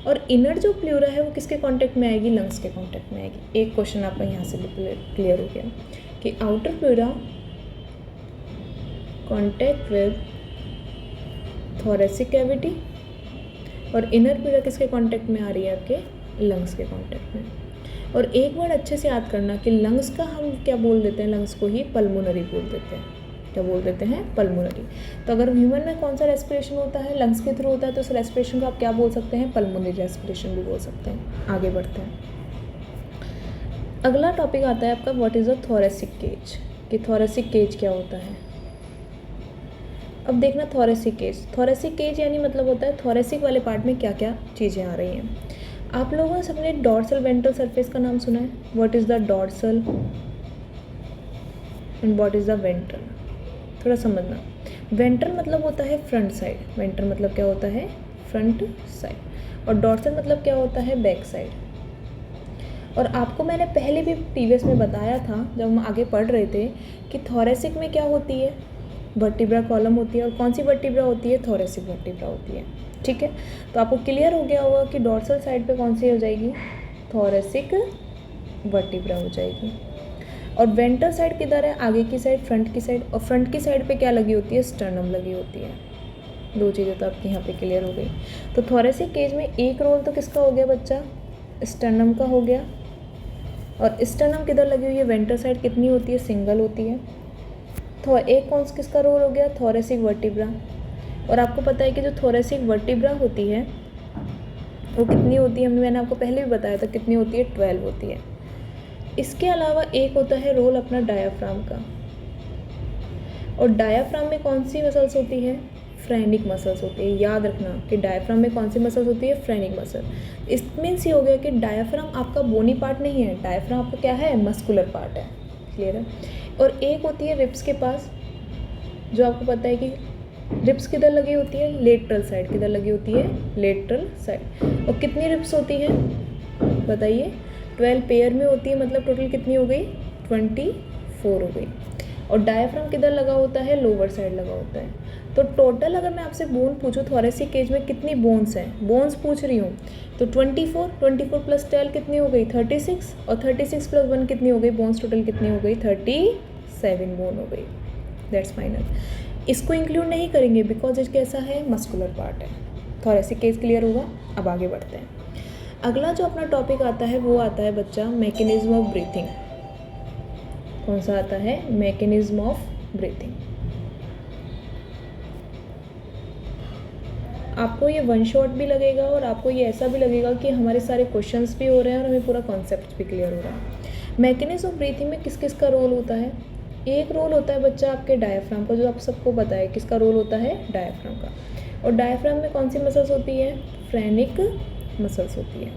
Speaker 1: और इनर जो प्लूरा है वो किसके कांटेक्ट में आएगी? लंग्स के कांटेक्ट में आएगी। एक क्वेश्चन आपका यहाँ से क्लियर हो गया कि outer pleura contact with thoracic cavity और इनर प्लूरा किसके कांटेक्ट में आ रही है? आपके लंग्स के कांटेक्ट में। और एक वर्ड अच्छे से याद करना कि लंग्स का हम क्या बोल देते हैं? लंग्स को ही पल्मोनरी बोल देते हैं। क्या बोल देते हैं? पल्मोनरी। तो अगर ह्यूमन में कौन सा रेस्पिरेशन होता है? लंग्स के थ्रू होता है, तो उस रेस्पिरेशन को आप क्या बोल सकते हैं? पल्मोनरी रेस्पिरेशन भी बोल सकते हैं। आगे बढ़ते हैं। अगला टॉपिक आता है आपका what is a thoracic cage, कि थोरैसिक केज क्या होता है। अब देखना थोरैसिक केज यानी मतलब होता है थोरैसिक वाले पार्ट में क्या क्या चीज़ें आ रही हैं। आप लोगों ने सबने डॉर्सल वेंट्रल सरफेस का नाम सुना है? What is the dorsal and what is the ventral? थोड़ा समझना। वेंट्रल मतलब होता है फ्रंट साइड। वेंट्रल मतलब क्या होता है? Front side. और डॉर्सल मतलब क्या होता है? Back side. और आपको मैंने पहले भी प्रीवियस में बताया था जब हम आगे पढ़ रहे थे कि थोरैसिक में क्या होती है? वर्टिब्रा कॉलम होती है। और कौन सी वर्टिब्रा होती है? थोरैसिक वर्टिब्रा होती है। ठीक है, तो आपको क्लियर हो गया होगा कि डॉर्सल साइड पे कौन सी हो जाएगी? थोरैसिक वर्टिब्रा हो जाएगी। और वेंट्रल साइड किधर है? आगे की साइड, फ्रंट की साइड। और फ्रंट की साइड पे क्या लगी होती है? स्टर्नम लगी होती है। दो चीज़ें तो आपकी यहाँ पे क्लियर हो गई। तो थोरैसिक केज में एक रोल तो किसका हो गया बच्चा? स्टर्नम का हो गया। और स्टर्नम किधर लगी हुई है? Ventral side. कितनी होती है? सिंगल होती है। तो एक कौन किसका रोल हो गया? Thoracic vertebra. और आपको पता है कि जो थोरैसिक वर्टिब्रा होती है वो कितनी होती है? मैंने आपको पहले भी बताया था कितनी होती है? 12 होती है। इसके अलावा एक होता है रोल अपना डायाफ्राम का। और डायाफ्राम में कौन सी मसल्स होती है? फ्रेनिक मसल्स होती है। याद रखना कि डायाफ्राम में कौन सी मसल्स होती है? Phrenic muscle. इस मीन्स ये हो गया कि डायाफ्राम आपका बोनी पार्ट नहीं है, डायाफ्राम आपका क्या है? मस्कुलर पार्ट है। क्लियर है? और एक होती है रिब्स के पास, जो आपको पता है कि रिब्स किधर लगी होती है? Lateral side. किधर लगी होती है? Lateral side. और कितनी रिब्स होती है बताइए? 12 पेयर में होती है, मतलब टोटल कितनी हो गई? 24 हो गई। और डायाफ्राम किधर लगा होता है? लोअर साइड लगा होता है। तो टोटल अगर मैं आपसे बोन पूछूं थोरैसिक केज में कितनी बोन्स हैं, बोन्स पूछ रही हूँ, तो 24 प्लस 12 कितनी हो गई? 36। और 36 प्लस 1 कितनी हो गई? बोन्स टोटल कितनी हो गई? 37 बोन हो गई। That's final. इसको इंक्लूड नहीं करेंगे बिकॉज ये कैसा है? मस्कुलर पार्ट है। थोरैसिक केज क्लियर होगा। अब आगे बढ़ते हैं। अगला जो अपना टॉपिक आता है वो आता है बच्चा मैकेनिज्म ऑफ ब्रीथिंग। कौन सा आता है? Mechanism of breathing. आपको ये वन शॉट भी लगेगा और आपको ये ऐसा भी लगेगा कि हमारे सारे क्वेश्चंस भी हो रहे हैं और हमें पूरा कॉन्सेप्ट भी क्लियर हो रहा है। मैकेनिज्म ऑफ ब्रीथिंग में किस किस का रोल होता है? एक रोल होता है बच्चा आपके डायाफ्राम का, जो आप सबको पता है। किसका रोल होता है? डायाफ्राम का। और डायाफ्राम में कौन सी मसल्स होती है? फ्रेनिक मसल्स होती है।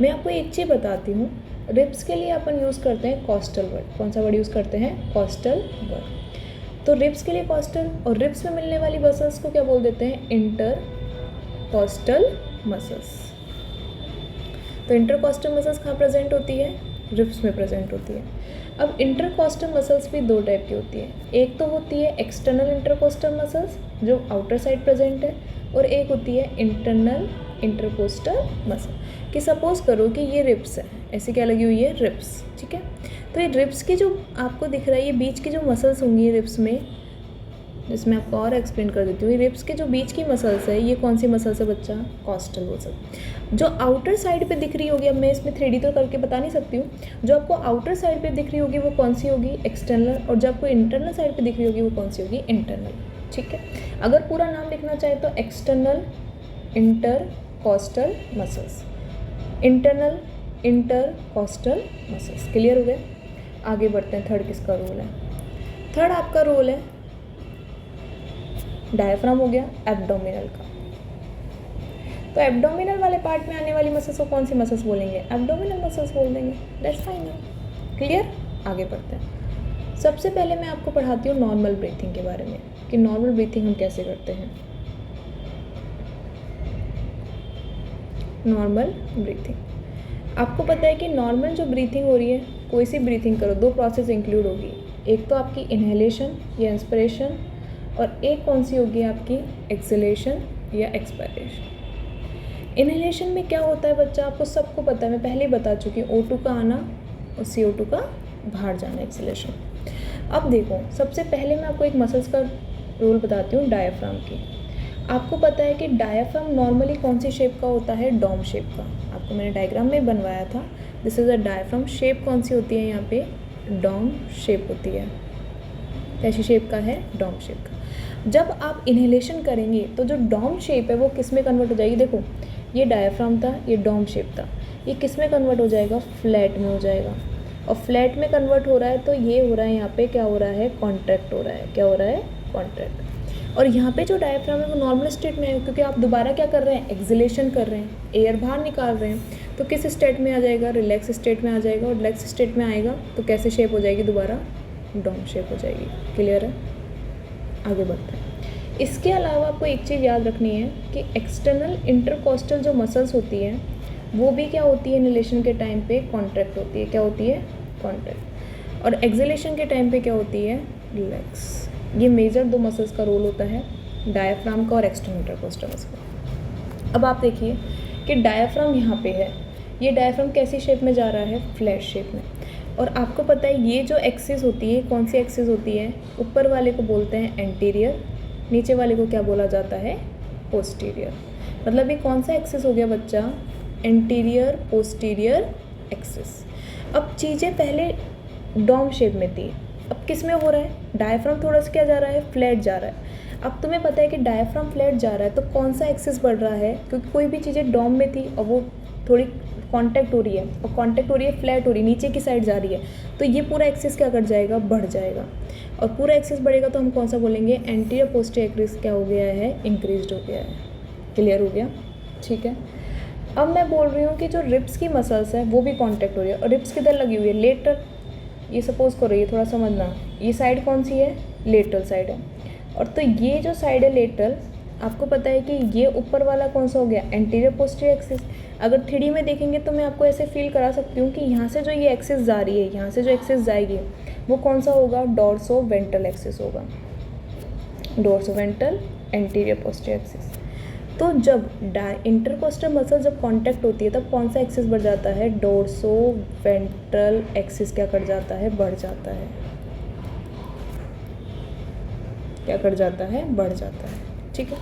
Speaker 1: मैं आपको एक चीज़ बताती हूँ, रिब्स के लिए अपन यूज़ करते हैं कॉस्टल वर्ड। कौन सा वर्ड यूज़ करते हैं? Costal word. तो रिब्स के लिए कॉस्टल, और रिब्स में मिलने वाली मसल्स को क्या बोल देते हैं? Intercostal muscles. तो इंटरकॉस्टल मसल्स कहाँ प्रेजेंट होती है? रिब्स में प्रेजेंट होती है। अब इंटरकॉस्टल मसल्स भी दो टाइप की होती है। एक तो होती है एक्सटर्नल इंटरकॉस्टल मसल्स जो आउटर साइड प्रेजेंट है, और एक होती है इंटरनल इंटरकोस्टल मसल। कि सपोज करो कि ये रिब्स है, ऐसे क्या लगी हुई है? रिब्स। ठीक है, तो ये रिब्स की जो आपको दिख रहा है, ये बीच की जो मसल्स होंगी रिब्स में, जिसमें आपको और एक्सप्लेन कर देती हूँ। रिब्स के जो बीच की मसल्स है, ये कौन सी मसल्स है बच्चा? Costal muscle. जो आउटर साइड पे दिख रही होगी, अब मैं इसमें 3D तो करके बता नहीं सकती हूँ, जो आपको आउटर साइड पे दिख रही होगी वो कौन सी होगी? एक्सटर्नल। और जो आपको इंटरनल साइड पे दिख रही होगी वो कौन सी होगी? इंटरनल। ठीक है, अगर पूरा नाम लिखना चाहे तो external intercostal muscles, internal intercostal muscles. Clear हो गया? आगे बढ़ते हैं। थर्ड किसका रोल है? थर्ड आपका रोल है डायफ्राम हो गया, एब्डोमिनल का। तो एब्डोमिनल वाले पार्ट में आने वाली मसल्स को कौन सी मसल्स बोलेंगे? एब्डोमिनल मसल्स बोल देंगे। That's fine. क्लियर? आगे बढ़ते हैं। सबसे पहले मैं आपको पढ़ाती हूँ नॉर्मल ब्रीथिंग के बारे में, कि नॉर्मल ब्रीथिंग हम कैसे करते हैं। नॉर्मल ब्रीथिंग, आपको पता है कि नॉर्मल जो ब्रीथिंग हो रही है, कोई सी ब्रीथिंग करो, दो प्रोसेस इंक्लूड होगी। एक तो आपकी इनहेलेशन या इंस्पिरेशन, और एक कौन सी होगी आपकी? एक्सहेलेशन या एक्सपायरेशन। इनहेलेशन में क्या होता है बच्चा? आपको सबको पता है, मैं पहले ही बता चुकी हूँ, O2 का आना और CO2 का बाहर जाना, एक्सहेलेशन। अब देखो, सबसे पहले मैं आपको एक मसल्स का रोल बताती हूँ, डायफ्राम की। आपको पता है कि डायफ्राम नॉर्मली कौन सी शेप का होता है? डोम शेप का। आपको मैंने डायग्राम में बनवाया था। This is a diaphragm. Shape कौन सी होती है यहाँ पे? डोम शेप होती है। कैसी शेप का है? डोम शेप का। जब आप इनहेलेशन करेंगे तो जो डोम शेप है वो किस में कन्वर्ट हो जाएगी? देखो, ये डायफ्राम था, ये डोम शेप था, ये किस में कन्वर्ट हो जाएगा? फ्लैट में हो जाएगा। और फ्लैट में कन्वर्ट हो रहा है तो ये हो रहा है यहाँ पे, क्या हो रहा है? कॉन्ट्रैक्ट हो रहा है। क्या हो रहा है? कॉन्ट्रैक्ट। और यहाँ पे जो डायफ्राम है वो नॉर्मल स्टेट में है, क्योंकि आप दोबारा क्या कर रहे हैं? एक्सहेलेशन कर रहे हैं, एयर बाहर निकाल रहे हैं। तो किस स्टेट में आ जाएगा? रिलैक्स स्टेट में आ जाएगा। और रिलैक्स स्टेट में आएगा तो कैसे शेप हो जाएगी? दोबारा डोम शेप हो जाएगी। क्लियर है? आगे बढ़ते हैं। इसके अलावा आपको एक चीज़ याद रखनी है कि एक्सटर्नल इंटरकॉस्टल जो मसल्स होती हैं वो भी क्या होती है? इनहेलेशन के टाइम पे कॉन्ट्रैक्ट होती है। क्या होती है? कॉन्ट्रैक्ट। और एक्सहेलेशन के टाइम पे क्या होती है? रिलैक्स। ये मेजर दो मसल्स का रोल होता है, डायफ्राम का और एक्सटर्नल इंटरकॉस्टल मसल। अब आप देखिए कि डायफ्राम यहाँ पे है, ये डायफ्राम कैसी शेप में जा रहा है? फ्लैट शेप में। और आपको पता है ये जो एक्सिस होती है, कौन सी एक्सिस होती है? ऊपर वाले को बोलते हैं एंटीरियर, नीचे वाले को क्या बोला जाता है? पोस्टीरियर। मतलब ये कौन सा एक्सिस हो गया बच्चा? Anterior posterior axis. अब चीज़ें पहले डोम शेप में थी, अब किस में हो रहा है? डायफ्राम थोड़ा सा क्या जा रहा है? फ्लैट जा रहा है। अब तुम्हें पता है कि डायफ्राम फ्लैट जा रहा है तो कौन सा एक्सिस बढ़ रहा है? क्योंकि कोई भी चीज़ें डोम में थी और वो थोड़ी कांटेक्ट हो रही है, और कांटेक्ट हो रही है, फ्लैट हो रही है, नीचे की साइड जा रही है, तो ये पूरा एक्सिस क्या कर जाएगा? बढ़ जाएगा। और पूरा एक्सिस बढ़ेगा तो हम कौन सा बोलेंगे? एंटीरियर पोस्टीरियर एक्सिस क्या हो गया है? इंक्रीज्ड हो गया है। क्लियर हो गया? ठीक है। अब मैं बोल रही हूँ कि जो रिब्स की मसल्स है वो भी कांटेक्ट हो रही है। और रिब्स किधर लगी हुई है? लेटरल। ये सपोज करो, ये थोड़ा समझना, ये साइड कौन सी है? लेटरल साइड है। और तो ये जो साइड है लेटरल, आपको पता है कि ये ऊपर वाला कौन सा हो गया? Anterior posterior axis. अगर 3D में देखेंगे तो मैं आपको ऐसे फील करा सकती हूँ कि यहाँ से जो ये एक्सिस जा रही है, यहाँ से जो एक्सिस जाएगी वो कौन सा होगा? डोर्सो वेंट्रल एक्सिस होगा। Dorso ventral anterior posterior axis. तो जब इंटरकोस्टल मसल जब कांटेक्ट होती है तब कौन सा एक्सिस बढ़ जाता है? डोर्सो वेंट्रल एक्सिस क्या कर जाता है? बढ़ जाता है। क्या कर जाता है? बढ़ जाता है। ठीक है।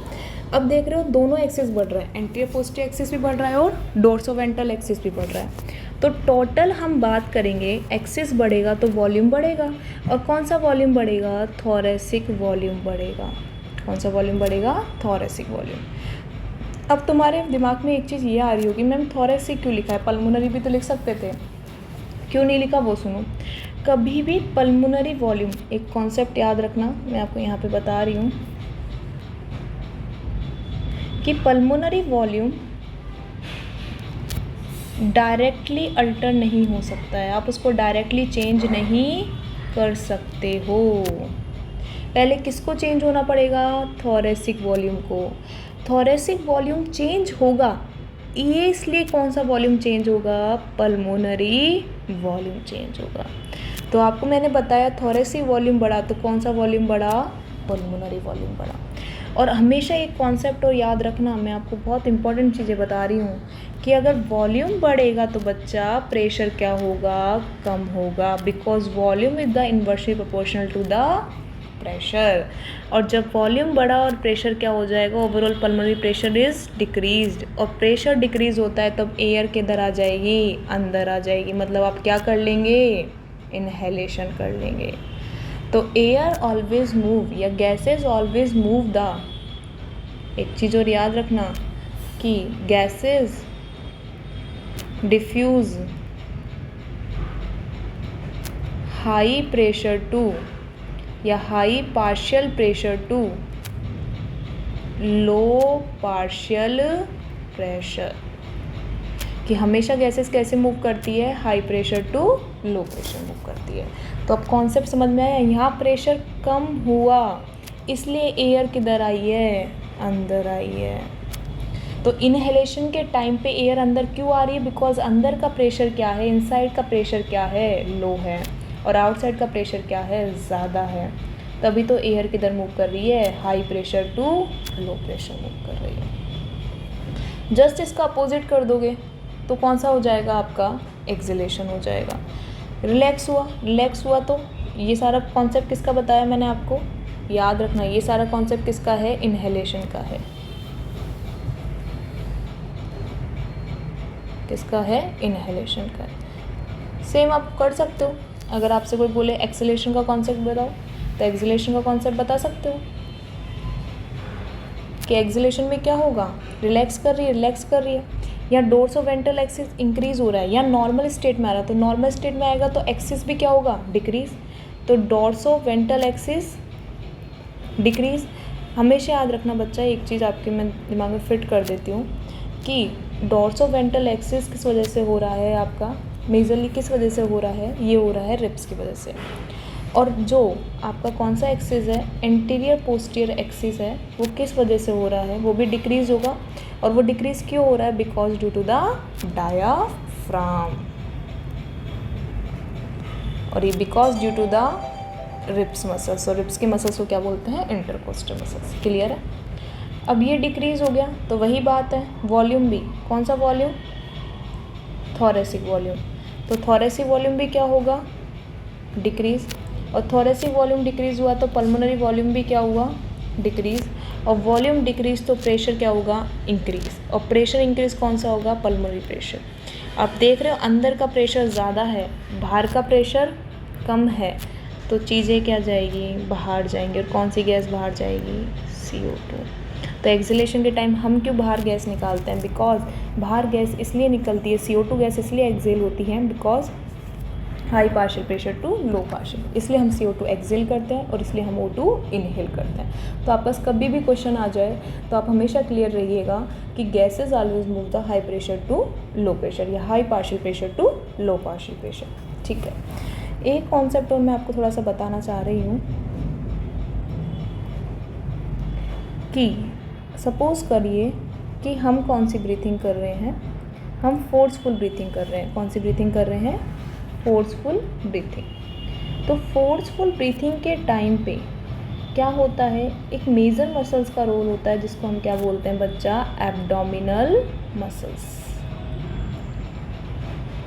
Speaker 1: अब देख रहे हो दोनों एक्सिस बढ़ रहा है, एंटीरियर पोस्टीरियर एक्सिस भी बढ़ रहा है और डोर्सो वेंट्रल एक्सिस भी बढ़ रहा है। तो टोटल हम बात करेंगे, एक्सिस बढ़ेगा तो वॉल्यूम बढ़ेगा। और कौन सा वॉल्यूम बढ़ेगा? थोरेसिक वॉल्यूम बढ़ेगा। कौन सा वॉल्यूम बढ़ेगा? Thoracic volume. अब तुम्हारे दिमाग में एक चीज़ ये आ रही होगी, मैम थोरेसिक क्यों लिखा है? पल्मोनरी भी तो लिख सकते थे, क्यों नहीं लिखा? वो सुनो। कभी भी पल्मोनरी वॉल्यूम, एक कॉन्सेप्ट याद रखना, मैं आपको यहाँ पे बता रही हूँ कि पल्मोनरी वॉल्यूम डायरेक्टली अल्टर नहीं हो सकता है। आप उसको डायरेक्टली चेंज नहीं कर सकते हो। पहले किसको चेंज होना पड़ेगा? थोरेसिक वॉल्यूम को। थोरेसिक वॉल्यूम चेंज होगा, ये इसलिए कौन सा वॉल्यूम चेंज होगा? पल्मोनरी वॉल्यूम चेंज होगा। तो आपको मैंने बताया थोरेसिक वॉल्यूम बढ़ा तो कौन सा वॉल्यूम बढ़ा? पल्मोनरी वॉल्यूम बढ़ा। और हमेशा एक कॉन्सेप्ट और याद रखना, मैं आपको बहुत इंपॉर्टेंट चीज़ें बता रही हूँ कि अगर वॉल्यूम बढ़ेगा तो बच्चा प्रेशर क्या होगा? कम होगा, because volume is the inversely proportional to the pressure. और जब वॉल्यूम बढ़ा और प्रेशर क्या हो जाएगा, overall pulmonary pressure is decreased. और प्रेशर डिक्रीज होता है तब एयर किधर आ जाएगी, अंदर आ जाएगी। मतलब आप क्या कर लेंगे, इनहेलेशन कर लेंगे। तो एयर ऑलवेज मूव या गैसेज ऑलवेज मूव द, एक चीज़ और याद रखना कि gases diffuse high pressure to या high partial pressure to low partial pressure, कि हमेशा गैसेस कैसे मूव करती है, high pressure to low pressure move करती है। तो अब कॉन्सेप्ट समझ में आया, यहाँ प्रेशर कम हुआ इसलिए एयर किधर आई है, अंदर आई है। तो इनहेलेशन के टाइम पे एयर अंदर क्यों आ रही है, बिकॉज अंदर का प्रेशर क्या है, इनसाइड का प्रेशर क्या है, लो है, और आउटसाइड का प्रेशर क्या है, ज़्यादा है। तभी तो एयर किधर मूव कर रही है, high pressure to low pressure move कर रही है। जस्ट इसका अपोजिट कर दोगे तो कौन सा हो जाएगा आपका, एक्सेलेशन हो जाएगा। रिलैक्स हुआ तो ये सारा कॉन्सेप्ट किसका बताया मैंने आपको, याद रखना ये सारा कॉन्सेप्ट किसका है, इनहेलेशन का है। किसका है, इनहेलेशन का है। सेम आप कर सकते हो, अगर आपसे कोई बोले एक्सेलेशन का कॉन्सेप्ट बताओ तो एक्सेलेशन का कॉन्सेप्ट बता सकते हो कि एक्सेलेशन में क्या होगा, रिलैक्स कर रही है या डोर्सोवेंट्रल एक्सिस इंक्रीज हो रहा है या नॉर्मल स्टेट में आ रहा है। तो नॉर्मल स्टेट में आएगा तो एक्सिस भी क्या होगा, डिक्रीज। तो डोर्सोवेंट्रल एक्सिस डिक्रीज। हमेशा याद रखना बच्चा, एक चीज़ आपके मैं दिमाग में फिट कर देती हूँ कि डोर्सोवेंट्रल एक्सिस किस वजह से हो रहा है आपका, मेजरली किस वजह से हो रहा है, ये हो रहा है रिब्स की वजह से। और जो आपका कौन सा एक्सिस है, एंटीरियर पोस्टीरियर एक्सिस है, वो किस वजह से हो रहा है, वो भी डिक्रीज़ होगा। और वो डिक्रीज़ क्यों हो रहा है, because due to the diaphragm, और ये because due to the ribs muscles. और रिब्स के मसल्स को क्या बोलते हैं, इंटरकोस्टल मसल्स। क्लियर है। अब ये डिक्रीज़ हो गया तो वही बात है, वॉल्यूम भी, कौन सा वॉल्यूम, थोरेसिक वॉल्यूम। तो थोरेसिक वॉल्यूम भी क्या होगा, डिक्रीज़। और थोरेसिक वॉल्यूम डिक्रीज़ हुआ तो पल्मोनरी वॉल्यूम भी क्या हुआ, डिक्रीज़। और वॉल्यूम डिक्रीज़ तो प्रेशर क्या होगा, इंक्रीज़। और प्रेशर इंक्रीज़ कौन सा होगा, पल्मोनरी प्रेशर। आप देख रहे हो अंदर का प्रेशर ज़्यादा है, बाहर का प्रेशर कम है, तो चीज़ें क्या जाएगी, बाहर जाएंगी। और कौन सी गैस बाहर जाएगी, CO2। तो एक्सेलेशन के टाइम हम क्यों बाहर गैस निकालते हैं, बिकॉज बाहर गैस इसलिए निकलती है, CO2 गैस इसलिए एक्सेल होती है because high partial pressure to low partial, इसलिए हम CO2 एक्सेल करते हैं और इसलिए हम O2 इनहेल करते हैं। तो आपका कभी भी क्वेश्चन आ जाए तो आप हमेशा क्लियर रहिएगा कि gases always move the high pressure to low pressure या high partial pressure to low partial pressure. ठीक है, एक कॉन्सेप्ट और मैं आपको थोड़ा सा बताना चाह रही हूँ कि सपोज़ करिए कि हम कौन सी ब्रीथिंग कर रहे हैं, हम फोर्सफुल ब्रीथिंग कर रहे हैं। कौन सी ब्रीथिंग कर रहे हैं, फोर्सफुल ब्रीथिंग। तो फोर्सफुल ब्रीथिंग के टाइम पे क्या होता है, एक मेजर मसल्स का रोल होता है जिसको हम क्या बोलते हैं बच्चा, एब्डोमिनल मसल्स।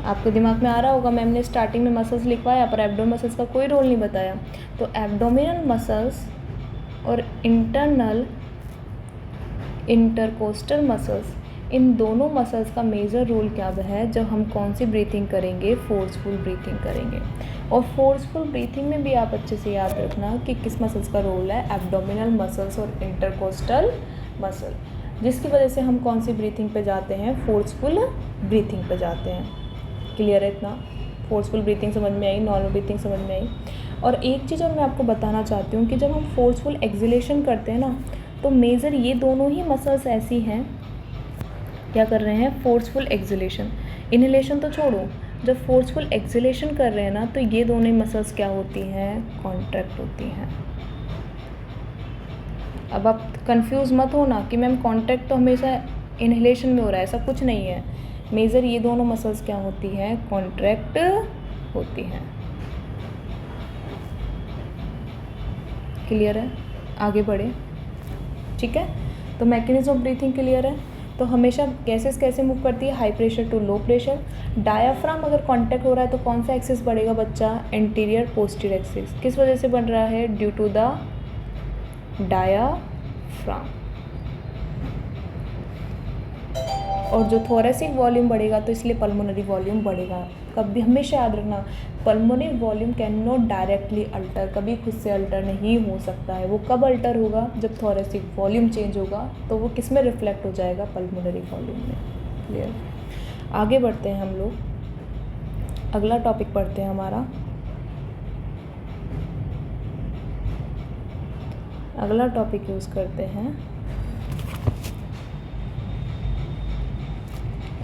Speaker 1: आपके दिमाग में आ रहा होगा मैम ने स्टार्टिंग में मसल्स लिखवाया पर एब्डोमिनल मसल्स का कोई रोल नहीं बताया। तो एब्डोमिनल मसल्स और इंटरकोस्टल मसल्स, इन दोनों मसल्स का मेजर रोल क्या है जब हम कौन सी ब्रीथिंग करेंगे, फोर्सफुल ब्रीथिंग करेंगे। और फोर्सफुल ब्रीथिंग में भी आप अच्छे से याद रखना कि किस मसल्स का रोल है, एब्डोमिनल मसल्स और इंटरकोस्टल मसल, जिसकी वजह से हम कौन सी ब्रीथिंग पे जाते हैं, फोर्सफुल ब्रीथिंग पे जाते हैं। क्लियर है इतना, फोर्सफुल ब्रीथिंग समझ में आई, नॉर्मल ब्रीथिंग समझ में आई। और एक चीज़ और मैं आपको बताना चाहती हूँ कि जब हम फोर्सफुल एक्सहेलेशन करते हैं ना, तो मेजर ये दोनों ही मसल्स ऐसी हैं, क्या कर रहे हैं, फोर्सफुल एक्सहेलेशन। इनहेलेशन तो छोड़ो, जब फोर्सफुल एक्सहेलेशन कर रहे हैं ना, तो ये दोनों मसल्स क्या होती हैं, कॉन्ट्रैक्ट होती हैं। अब आप कंफ्यूज मत होना कि मैम कॉन्ट्रैक्ट तो हमेशा इनहेलेशन में हो रहा है, ऐसा कुछ नहीं है। मेजर ये दोनों मसल्स क्या होती हैं, कॉन्ट्रैक्ट होती हैं। क्लियर है, आगे बढ़े। ठीक है, तो मैकेनिज्म ऑफ ब्रीथिंग क्लियर है। तो हमेशा गैसेस कैसे मूव करती है, high pressure to low pressure. Diaphragm अगर कांटेक्ट हो रहा है तो कौन सा एक्सिस बढ़ेगा बच्चा, एंटीरियर पोस्टीरियर एक्सिस। किस वजह से बढ़ रहा है, ड्यू टू द डायाफ्राम। और जो थोरेसिक वॉल्यूम बढ़ेगा तो इसलिए पल्मोनरी वॉल्यूम बढ़ेगा। कभी हमेशा याद रखना, pulmonary volume can not directly alter, कभी खुद से अल्टर नहीं हो सकता है। वो कब अल्टर होगा, जब थोरेसिक वॉल्यूम चेंज होगा, तो वो किस में रिफ्लेक्ट हो जाएगा, पल्मोनरी वॉल्यूम में। क्लियर। आगे बढ़ते हैं हम लोग, अगला टॉपिक पढ़ते हैं हमारा। अगला टॉपिक यूज़ करते हैं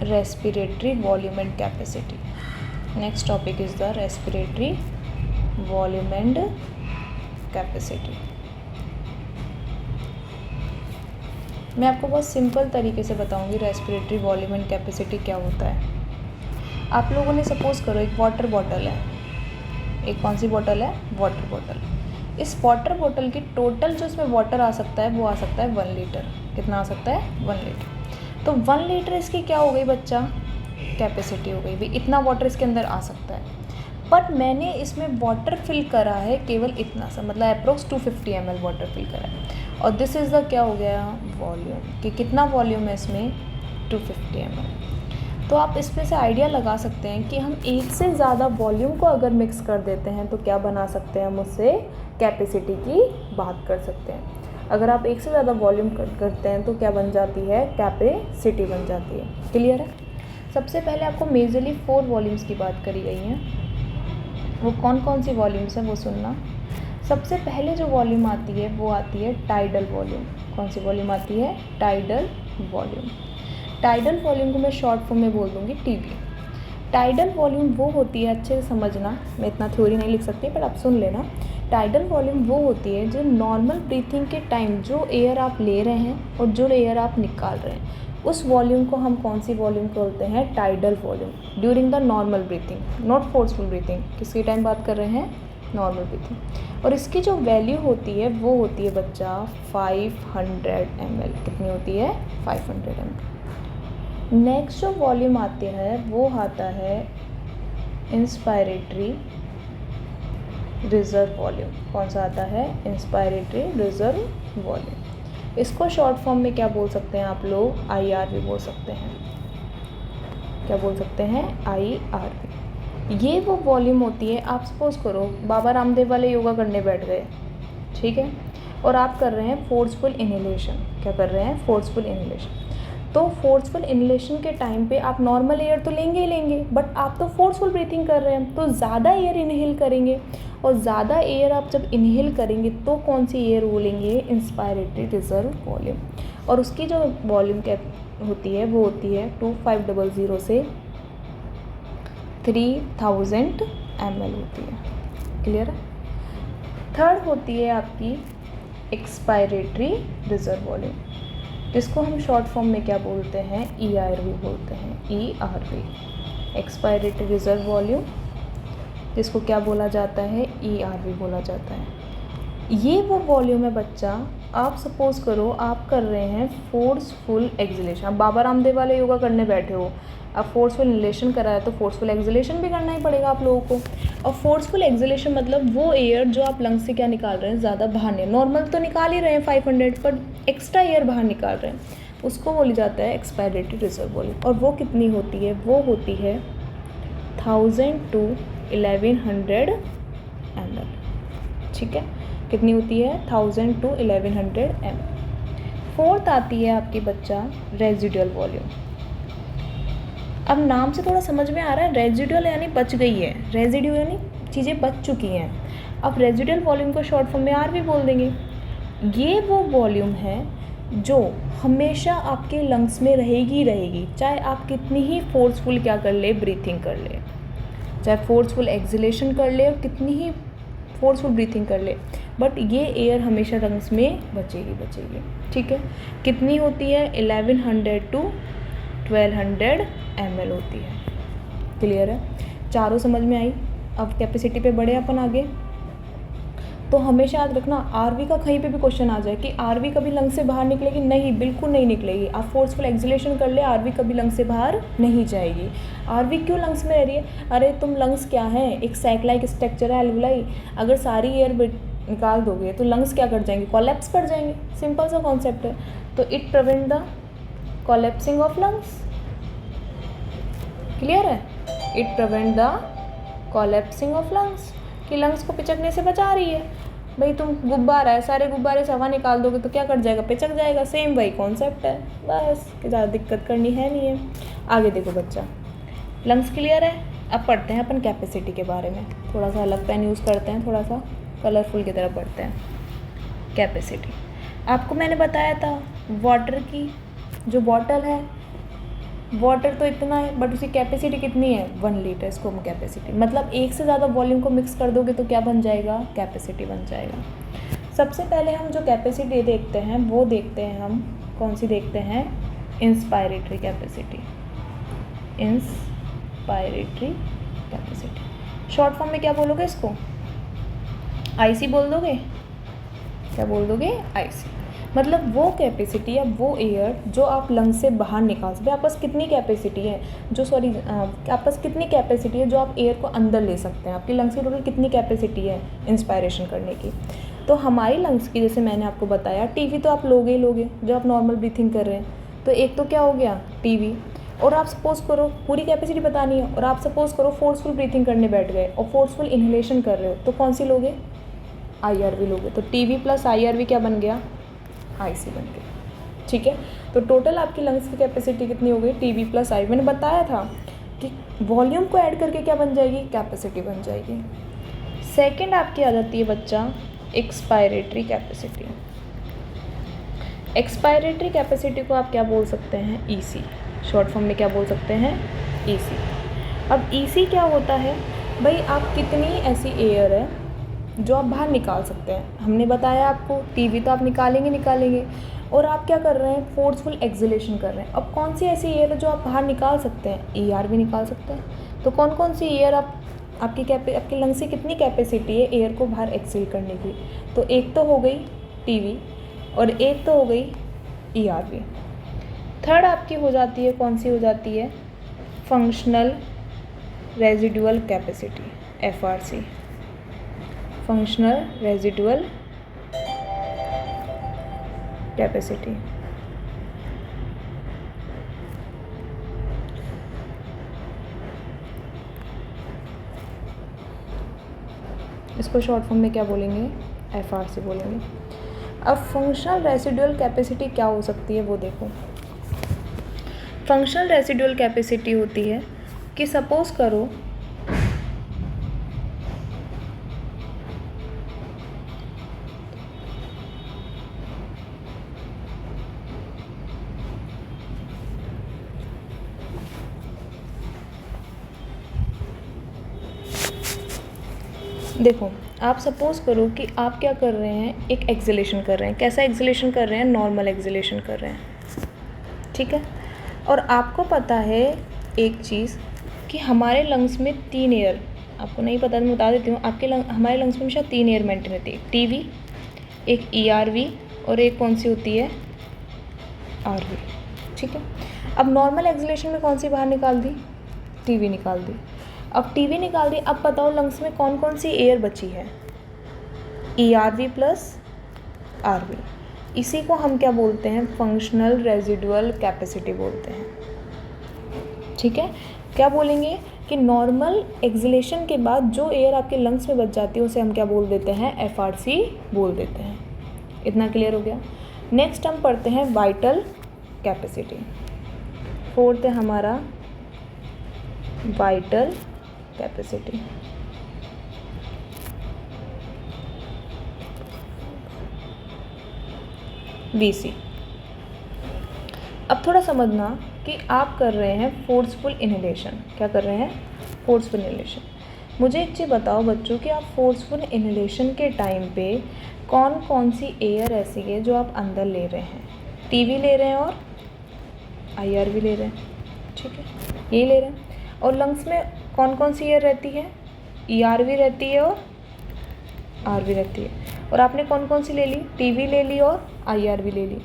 Speaker 1: respiratory volume and capacity. Next topic is the respiratory volume and capacity. मैं आपको बहुत सिंपल तरीके से बताऊंगी रेस्पिरेटरी वॉल्यूम एंड कैपेसिटी क्या होता है। आप लोगों ने सपोज करो एक वाटर बॉटल है, एक कौन सी बॉटल है, वाटर बॉटल। इस वाटर बॉटल की टोटल जो इसमें वाटर आ सकता है वो आ सकता है 1 लीटर। कितना आ सकता है, 1 लीटर। तो 1 लीटर इसकी क्या हो गई बच्चा, कैपेसिटी हो गई। भाई इतना वाटर इसके अंदर आ सकता है, बट मैंने इसमें वाटर फिल करा है केवल इतना सा, मतलब अप्रोक्स 250 ml वाटर फिल करा है। और दिस इज़ द क्या हो गया, वॉल्यूम, कि कितना वॉल्यूम है इसमें, 250 ml। तो आप इसमें से आइडिया लगा सकते हैं कि हम एक से ज़्यादा वॉल्यूम को अगर मिक्स कर देते हैं तो क्या बना सकते हैं, हम उससे कैपेसिटी की बात कर सकते हैं। अगर आप एक से ज़्यादा वॉल्यूम करते हैं तो क्या बन जाती है, कैपेसिटी बन जाती है। क्लियर है। सबसे पहले आपको मेजरली 4 वॉल्यूम्स की बात करी गई है। वो कौन कौन सी वॉल्यूम्स हैं वो सुनना। सबसे पहले जो वॉल्यूम आती है वो आती है टाइडल वॉल्यूम। कौन सी वॉल्यूम आती है, टाइडल वॉल्यूम। टाइडल वॉल्यूम को मैं शॉर्ट फॉर्म में बोल दूँगी टीवी। टाइडल वॉल्यूम वो होती है, अच्छे से समझना, मैं इतना थ्योरी नहीं लिख सकती पर आप सुन लेना। टाइडल वॉल्यूम वो होती है जो नॉर्मल ब्रीथिंग के टाइम जो एयर आप ले रहे हैं और जो एयर आप निकाल रहे हैं, उस वॉल्यूम को हम कौन सी वॉल्यूम बोलते हैं, tidal volume. During the normal breathing, not forceful breathing. किसकी टाइम बात कर रहे हैं, नॉर्मल ब्रीथिंग। और इसकी जो वैल्यू होती है वो होती है बच्चा 500 ml। कितनी होती है, 500 ml। नेक्स्ट जो वॉल्यूम आते हैं वो आता है इंस्पायरेटरी रिजर्व वॉल्यूम। कौन सा आता है, इंस्पायरेटरी रिजर्व वॉल्यूम। इसको शॉर्ट फॉर्म में क्या बोल सकते हैं आप लोग, IR भी बोल सकते हैं। क्या बोल सकते हैं, IR। ये वो वॉल्यूम होती है, आप सपोज करो बाबा रामदेव वाले योगा करने बैठ गए, ठीक है, और आप कर रहे हैं फोर्सफुल इनहेलेशन। क्या कर रहे हैं, फोर्सफुल इनहेलेशन। तो फोर्सफुल इनहेलेशन के टाइम पे आप नॉर्मल एयर तो लेंगे ही लेंगे, बट आप तो फोर्सफुल ब्रीथिंग कर रहे हैं तो ज़्यादा एयर इनहेल करेंगे। और ज़्यादा एयर आप जब इनहेल करेंगे तो कौन सी एयर वो लेंगे, इंस्पायरेटरी रिजर्व वॉल्यूम। और उसकी जो वॉल्यूम क्या होती है वो होती है 2500 से 3000 ml होती है। क्लियर है। थर्ड होती है आपकी एक्सपायरेटरी रिजर्व वॉल्यूम, जिसको हम शॉर्ट फॉर्म में क्या बोलते हैं, ERV बोलते हैं, ERV, एक्सपायरेटरी रिजर्व वॉल्यूम, जिसको क्या बोला जाता है, ERV बोला जाता है। ये वो वॉल्यूम है बच्चा, आप सपोज करो आप कर रहे हैं फोर्सफुल एक्सलेशन। अब बाबा रामदेव वाले योगा करने बैठे हो, अब फोर्सफुल इनहेलेशन करा है तो फोर्सफुल एक्सलेशन भी करना ही पड़ेगा आप लोगों को। और फोर्सफुल एक्सलेशन मतलब वो एयर जो आप लंग्स से क्या निकाल रहे हैं, ज़्यादा बाहर नहीं, नॉर्मल तो निकाल ही रहे हैं 500, पर एक्स्ट्रा एयर बाहर निकाल रहे हैं, उसको बोली जाता है एक्सपायरेटरी रिजर्व वॉल्यूम। और वो कितनी होती है, वो होती है 1000 to 1100 ml। ठीक है, कितनी होती है, 1000 to 1100 ml। फोर्थ आती है आपकी बच्चा रेजिडुअल वॉल्यूम। अब नाम से थोड़ा समझ में आ रहा है, रेजिडुअल यानी बच गई है, रेजिड्यू यानी चीज़ें बच चुकी हैं। अब रेजिडुअल वॉल्यूम को शॉर्ट फॉर्म में RV बोल देंगे। ये वो वॉल्यूम है जो हमेशा आपके लंग्स में रहेगी, चाहे आप कितनी ही फोर्सफुल क्या कर ले, ब्रीथिंग कर ले, चाहे फोर्सफुल एक्सलेशन कर ले और कितनी ही फोर्सफुल ब्रीथिंग कर ले, बट ये एयर हमेशा लंग्स में बचेगी। ठीक है, कितनी होती है, 1100 to 1200 ml होती है। क्लियर है, चारों समझ में आई। अब कैपेसिटी पे बढ़े अपन आगे।
Speaker 2: तो हमेशा याद रखना आरवी का कहीं पे भी क्वेश्चन आ जाए कि आरवी कभी लंग से बाहर निकलेगी, नहीं, बिल्कुल नहीं निकलेगी। आप फोर्सफुल एक्सलेशन कर ले, आरवी कभी लंग से बाहर नहीं जाएगी। आरवी क्यों लंग्स में रह रही है? अरे तुम लंग्स क्या है, एक सैक लाइक स्ट्रक्चर है एल्वुलाई, अगर सारी एयर निकाल दोगे तो लंग्स क्या कर जाएंगे? कोलैप्स कर जाएंगे। सिंपल सा कॉन्सेप्ट है। तो it prevent the collapsing of lungs. Clear है? It prevent the collapsing of lungs, कि लंग्स को पिचकने से बचा रही है। भाई तुम गुब्बारा है, सारे गुब्बारे से हवा निकाल दोगे तो क्या कर जाएगा? पिचक जाएगा। सेम वही कॉन्सेप्ट है, बस कि ज़्यादा दिक्कत करनी है नहीं है। आगे देखो बच्चा, लंग्स क्लियर है। अब पढ़ते हैं अपन कैपेसिटी के बारे में। थोड़ा सा अलग पेन यूज़ करते हैं, थोड़ा सा कलरफुल की तरफ बढ़ते हैं। कैपेसिटी आपको मैंने बताया था, वाटर की जो बॉटल है, वाटर तो इतना है बट उसकी कैपेसिटी कितनी है? 1 लीटर। इसको हम कैपेसिटी, मतलब एक से ज़्यादा वॉल्यूम को मिक्स कर दोगे तो क्या बन जाएगा? कैपेसिटी बन जाएगा। सबसे पहले हम जो कैपेसिटी देखते हैं वो देखते हैं हम कौन सी देखते हैं? Inspiratory capacity. Inspiratory capacity short form में क्या बोलोगे इसको? आईसी बोल दोगे? क्या बोल दोगे? आईसी। मतलब वो कैपेसिटी या वो एयर जो आप लंग्स से बाहर निकाल सकते हैं। आपके पास कितनी कैपेसिटी है आपके पास कितनी कैपेसिटी है जो आप एयर को अंदर ले सकते हैं? आपकी लंग्स की टोटल कितनी कैपेसिटी है इंस्पायरेशन करने की? तो हमारी लंग्स की, जैसे मैंने आपको बताया, टीवी तो आप लोगे ही लोगे जब आप नॉर्मल ब्रीथिंग कर रहे हैं। तो एक तो क्या हो गया? टीवी। और आप सपोज करो पूरी कैपेसिटी बतानी है और आप सपोज करो फोर्सफुल ब्रीथिंग करने बैठ गए और फोर्सफुल इन्हेलेशन कर रहे हो, तो कौन सी लोगे? आईआरवी लोगे। तो टीवी प्लस आईआरवी क्या बन गया? आईसी बन गया। ठीक है, तो टोटल आपकी लंग्स की कैपेसिटी कितनी हो गई? टीवी प्लस आई। मैंने बताया था कि वॉल्यूम को ऐड करके क्या बन जाएगी? कैपेसिटी बन जाएगी। सेकंड आपकी आ जाती है बच्चा एक्सपायरेटरी कैपेसिटी। एक्सपायरेटरी कैपेसिटी को आप क्या बोल सकते हैं? ईसी। शॉर्ट फॉर्म में क्या बोल सकते हैं? ईसी। अब ईसी क्या होता है? भाई आप कितनी ऐसी एयर है जो आप बाहर निकाल सकते हैं। हमने बताया आपको टीवी तो आप निकालेंगे और आप क्या कर रहे हैं? फोर्सफुल एक्सलेशन कर रहे हैं। अब कौन सी ऐसी एयर है जो आप बाहर निकाल सकते हैं? ईआर भी निकाल सकते हैं। तो कौन कौन सी एयर आपकी लंग्स की कितनी कैपेसिटी है एयर को बाहर एक्सेल करने की? तो एक तो हो गई टीवी और एक तो हो गई ईआरवी। थर्ड आपकी हो जाती है, कौन सी हो जाती है? Functional residual capacity, FRC. Functional residual capacity. इसको शॉर्ट फॉर्म में क्या बोलेंगे? एफआरसी बोलेंगे। अब फंक्शनल रेजिडुअल कैपेसिटी क्या हो सकती है वो देखो। फंक्शनल रेजिडुअल कैपेसिटी होती है कि सपोज करो देखो, आप सपोज करो कि आप क्या कर रहे हैं? एक एक्सलेशन कर रहे हैं। कैसा एक्सलेशन कर रहे हैं? नॉर्मल एक्सलेशन कर रहे हैं। ठीक है, और आपको पता है एक चीज़ कि हमारे लंग्स में 3 एयर, आपको नहीं पता तो मैं बता देती हूँ, हमारे लंग्स में हमेशा 3 एयर मेंटेन रहती है। टीवी, एक ईआरवी और एक कौन सी होती है? आरवी। ठीक है, अब नॉर्मल एक्सलेशन में कौन सी बाहर निकाल दी? टीवी निकाल दी। अब टीवी निकाल दी, अब बताओ लंग्स में कौन कौन सी एयर बची है? ERV plus RV. इसी को हम क्या बोलते हैं? फंक्शनल रेजिडुअल कैपेसिटी बोलते हैं। ठीक है, क्या बोलेंगे कि नॉर्मल एक्सलेशन के बाद जो एयर आपके लंग्स में बच जाती है उसे हम क्या बोल देते हैं? एफआरसी बोल देते हैं। इतना क्लियर हो गया। नेक्स्ट हम पढ़ते हैं वाइटल कैपेसिटी। फोर्थ है हमारा वाइटल कैपेसिटी। वीसी। अब थोड़ा समझना कि आप कर रहे हैं फोर्सफुल इन्हेलेशन। क्या कर रहे हैं? Forceful inhalation. मुझे एक चीज़ बताओ बच्चों कि आप फोर्सफुल इन्हेलेशन के टाइम पे कौन कौन सी एयर ऐसी है जो आप अंदर ले रहे हैं? टीवी ले रहे हैं और आईआरवी ले रहे हैं। ठीक है, यही ले रहे हैं। और लंग्स में कौन कौन सी एयर रहती है? ईआरवी रहती है और आरवी रहती है। और आपने कौन कौन सी ले ली, टीवी ले ली और आईआरवी ले ली।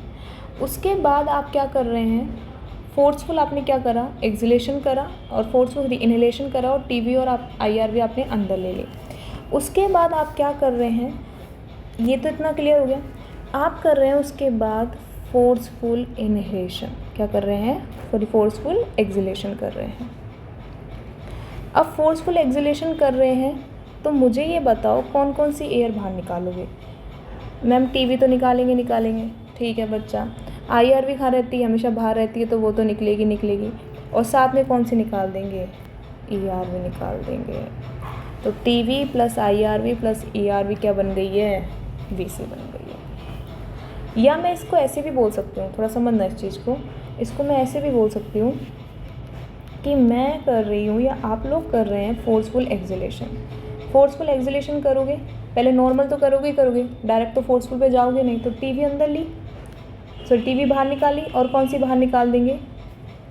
Speaker 2: उसके बाद आप क्या कर रहे हैं, फोर्सफुल आपने क्या करा, एक्सलेशन करा और फोर्सफुल इनहेलेशन करा और टीवी और आप आईआरवी आपने अंदर ले ली। उसके बाद आप क्या कर रहे हैं, ये तो इतना क्लियर हो गया। आप कर रहे हैं उसके बाद फोर्सफुल इनहेलेशन, क्या कर रहे हैं, सॉरी फोर्सफुल एक्सलेशन कर रहे हैं। अब फोर्सफुल एक्सलेशन कर रहे हैं तो मुझे ये बताओ कौन कौन सी एयर बाहर निकालोगे। मैम टीवी तो निकालेंगे, ठीक है बच्चा। आईआरवी कहाँ रहती है, हमेशा बाहर रहती है, तो वो तो निकलेगी। और साथ में कौन सी निकाल देंगे, ईआरवी निकाल देंगे। तो TV plus IRV plus ERV क्या बन गई है, वीसी बन गई है। या मैं इसको ऐसे भी बोल सकती हूँ, थोड़ा समझना इस चीज़ को, इसको मैं ऐसे भी बोल सकती हूँ कि मैं कर रही हूँ या आप लोग कर रहे हैं फोर्सफुल एक्सलेशन। फोर्सफुल एक्सलेशन करोगे, पहले नॉर्मल तो करोगे, डायरेक्ट तो फोर्सफुल पे जाओगे नहीं। तो टीवी अंदर ली, सो टीवी बाहर निकाली और कौन सी बाहर निकाल देंगे,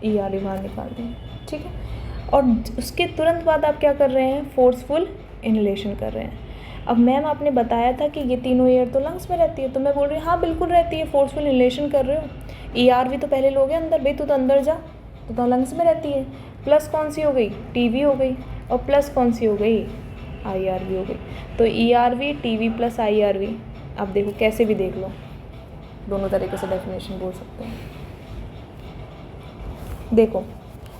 Speaker 2: ईआरवी बाहर निकाल देंगे, ठीक है। और उसके तुरंत बाद आप क्या कर रहे हैं, फोर्सफुल इनहेलेशन कर रहे हैं। अब मैम आपने बताया था कि ये तीनों एयर तो लंग्स में रहती है, तो मैं बोल रही हूँ हाँ बिल्कुल रहती है, फोर्सफुल इनहेलेशन कर रहे हो। ईआरवी तो पहले लोगे अंदर, भाई तू तो अंदर जा, तो लंग्स में रहती है। प्लस कौन सी हो गई, टीवी हो गई, और प्लस कौन सी हो गई, आईआरवी हो गई। तो ईआरवी टीवी प्लस आईआरवी, आप देखो कैसे भी देख लो, दोनों तरीके से डेफिनेशन बोल सकते हैं। देखो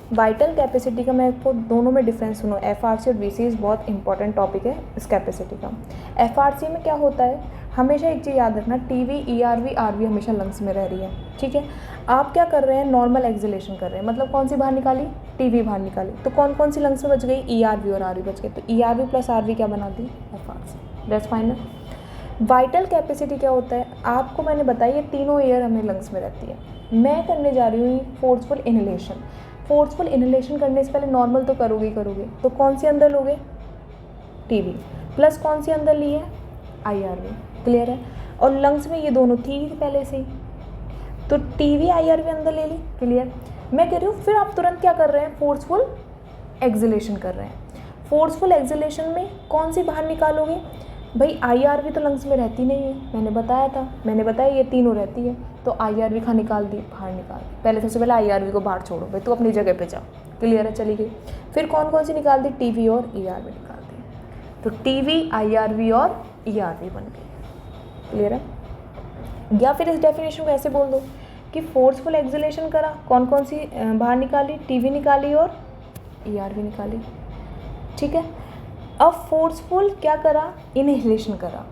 Speaker 2: वाइटल कैपेसिटी का मैं आपको दोनों में डिफरेंस सुनो, एफआरसी और वीसी बहुत इंपॉर्टेंट टॉपिक है इस कैपेसिटी का। एफआरसी में क्या होता है, हमेशा एक चीज़ याद रखना, टीवी ईआरवी आरवी हमेशा लंग्स में रह रही है, ठीक है। आप क्या कर रहे हैं, नॉर्मल एक्सलेशन कर रहे हैं, मतलब कौन सी बाहर निकाली, टीवी बाहर निकाली, तो कौन कौन सी लंग्स में बच गई, ईआरवी और आरवी बच गई। तो ईआरवी प्लस आरवी क्या बना दी, एफआरसी, दैट्स फाइन ना। वाइटल कैपेसिटी क्या होता है, आपको मैंने बताया ये तीनों एयर हमें लंग्स में रहती है। मैं करने जा रही हूँ फोर्सफुल इनहेलेशन। फोर्सफुल इनहेलेशन करने से पहले नॉर्मल तो करोगे, तो कौन सी अंदर लोगे, टीवी, प्लस कौन सी अंदर ली है, आईआरवी, क्लियर है। और लंग्स में ये दोनों थी पहले से ही, तो टीवी आईआरवी अंदर ले ली, क्लियर। मैं कह रही हूँ फिर आप तुरंत क्या कर रहे हैं, फोर्सफुल एक्सलेशन कर रहे हैं। फोर्सफुल एक्सलेशन में कौन सी बाहर निकालोगे, भाई आईआरवी तो लंग्स में रहती नहीं है, मैंने बताया ये तीनों रहती है, तो आईआरवी कहाँ निकाल दी, बाहर निकाल। पहले सबसे पहले आईआरवी को बाहर छोड़ो, भाई तू अपनी जगह पे जाओ, क्लियर है, चली गई। फिर कौन कौन सी निकाल दी, टीवी और ईआरवी निकाल दी, तो टीवी आईआरवी और ईआरवी बन गई, क्लियर है। या फिर इस डेफिनेशन को ऐसे बोल दो कि फोर्सफुल एक्सलेशन करा, कौन कौन सी बाहर निकाली, टीवी निकाली और ईआरवी निकाली, ठीक है। अब फोर्सफुल क्या करा, इनहेलेशन करा।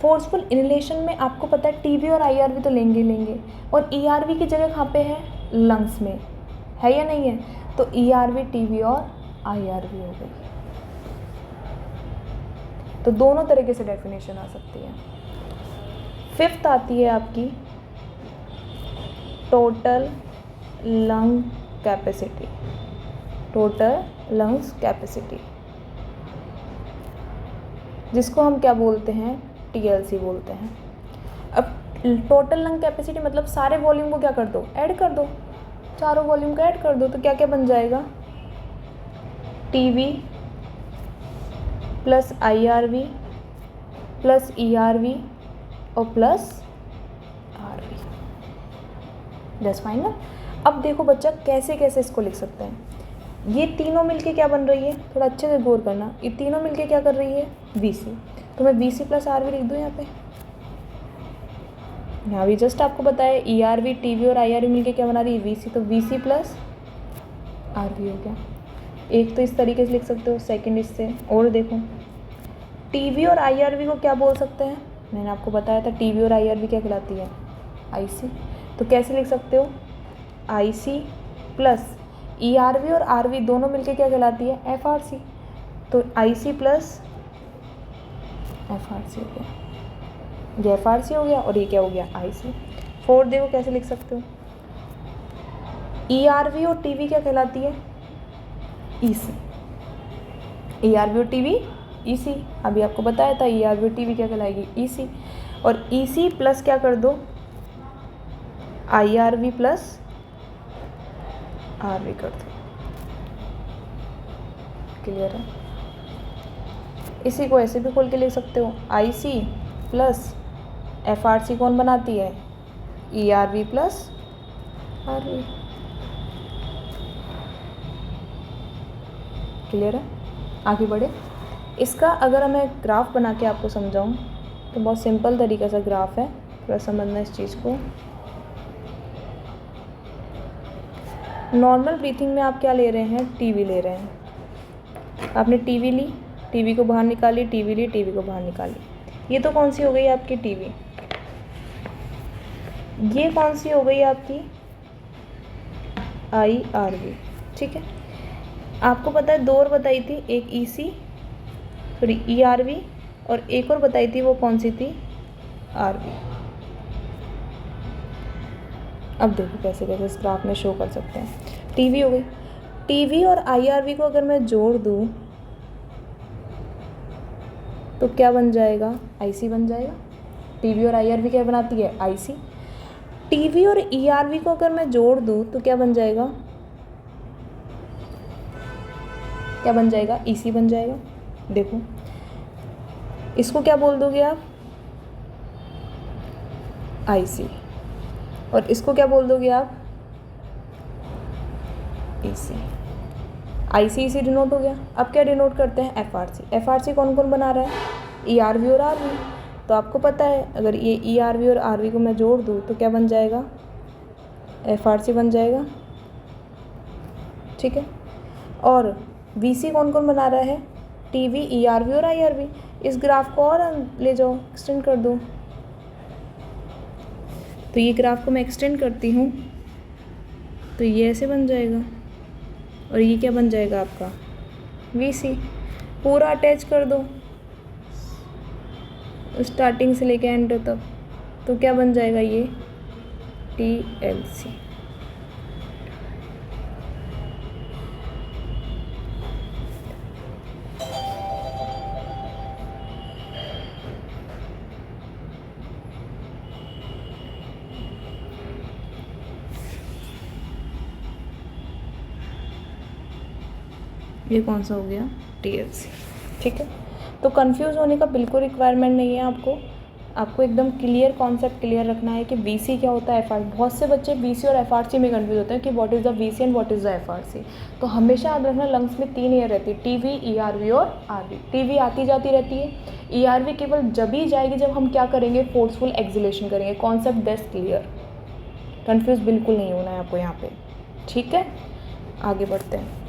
Speaker 2: फोर्सफुल इनहेलेशन में आपको पता है टीवी और आईआरवी तो लेंगे, और ईआरवी की जगह कहाँ पे है, लंग्स में है या नहीं है, तो ईआरवी टीवी और आईआरवी हो गई। तो दोनों तरीके से डेफिनेशन आ सकती है। फिफ्थ आती है आपकी total lung capacity, total lungs capacity, जिसको हम क्या बोलते हैं, टीएलसी बोलते हैं। अब टोटल लंग कैपेसिटी मतलब सारे वॉल्यूम को क्या कर दो, ऐड कर दो, चारों वॉल्यूम को ऐड कर दो, तो क्या क्या बन जाएगा, TV plus IRV plus ERV और प्लस आरवी, दैट्स फाइन ना। अब देखो बच्चा कैसे कैसे इसको लिख सकते हैं, ये तीनों मिलके क्या बन रही है, थोड़ा अच्छे से गौर करना, ये तीनों मिलके क्या कर रही है, वीसी। तो मैं वीसी प्लस आरवी लिख दूँ यहाँ पे, यहाँ भी जस्ट आपको बताया ईआरवी टीवी और आईआरवी मिलके क्या बना रही है, वीसी, तो वीसी प्लस आरवी हो गया। एक तो इस तरीके से लिख सकते हो, सेकंड इससे, और देखो टीवी और आईआरवी को क्या बोल सकते हैं, मैंने आपको बताया था टीवी और आईआरवी क्या कहलाती है, आईसी। तो कैसे लिख सकते हो, आईसी प्लस ईआरवी और आरवी दोनों मिलके क्या कहलाती है, एफआरसी। तो आईसी प्लस एफआरसी हो गया, ये एफआरसी हो गया और ये क्या हो गया, आईसी। फोर्थ देखो कैसे लिख सकते हो, ईआरवी और टीवी क्या कहलाती है, ईसी। ईआरवी और टीवी ईसी, अभी आपको बताया था ईआरवी और टीवी क्या कहलाएगी, ईसी। और ईसी प्लस क्या कर दो, आईआरवी प्लस आरवी कर दो, क्लियर है। इसी को ऐसे भी खोल के लिख सकते हो, IC plus F R C कौन बनाती है, E R V plus R V. Clear है? आगे बढ़े। इसका अगर मैं ग्राफ बना के आपको समझाऊँ तो बहुत सिंपल तरीके से ग्राफ है, थोड़ा समझना इस चीज़ को। नॉर्मल ब्रीथिंग में आप क्या ले रहे हैं, टीवी ले रहे हैं। आपने टीवी ली, टीवी को बाहर निकाली, टीवी ली, टीवी को बाहर निकाली। ये तो कौन सी हो गई आपकी टीवी, ये कौन सी हो गई आपकी आई आर वी। ठीक है, आपको पता है दो और बताई थी, एक ई सी सॉरी ई आर वी और एक और बताई थी, वो कौन सी थी, आर वी। अब देखो कैसे कैसे इस ग्राफ में शो कर सकते हैं। टीवी हो गई, टीवी और आई आर वी को अगर मैं जोड़ दूँ तो क्या बन जाएगा, आई सी बन जाएगा। टीवी और आई आर वी क्या बनाती है, आई सी। टीवी और ई आर वी को अगर मैं जोड़ दूँ तो क्या बन जाएगा, क्या बन जाएगा, ई सी बन जाएगा। देखो इसको क्या बोल दोगे आप, आई सी, और इसको क्या बोल दोगे आप, ई सी। आई सी ई सी डिनोट हो गया। अब क्या डिनोट करते हैं, F R C. F R C कौन कौन बना रहा है, ई आर वी और आर वी। तो आपको पता है अगर ये ई आर वी और आर वी को मैं जोड़ दूँ तो क्या बन जाएगा, एफ आर सी बन जाएगा। ठीक है, और वी सी कौन कौन बना रहा है, T V, E R V और आई आर वी। इस ग्राफ को और ले जाओ, एक्सटेंड कर दो। तो ये ग्राफ को मैं एक्सटेंड करती हूँ तो ये ऐसे बन जाएगा, और ये क्या बन जाएगा आपका, वी सी। पूरा अटैच कर दो स्टार्टिंग से लेके एंड तक, तो क्या बन जाएगा, ये टी एल सी। ये कौन सा हो गया, TLC। ठीक है, तो कंफ्यूज होने का बिल्कुल रिक्वायरमेंट नहीं है आपको एकदम क्लियर कॉन्सेप्ट क्लियर रखना है कि VC क्या होता है, FR। बहुत से बच्चे VC और FRC में कंफ्यूज होते हैं कि what is the VC and what is the FRC। तो हमेशा याद रखना लंग्स में 3 एयर रहती है, TV, ERV और RV। TV आती जाती रहती है, ERV केवल जब ही जाएगी जब हम क्या करेंगे, फोर्सफुल एक्सिलेशन करेंगे। कॉन्सेप्ट बेस्ट क्लियर, कंफ्यूज बिल्कुल नहीं होना है आपको यहाँ पे। ठीक है, आगे बढ़ते हैं।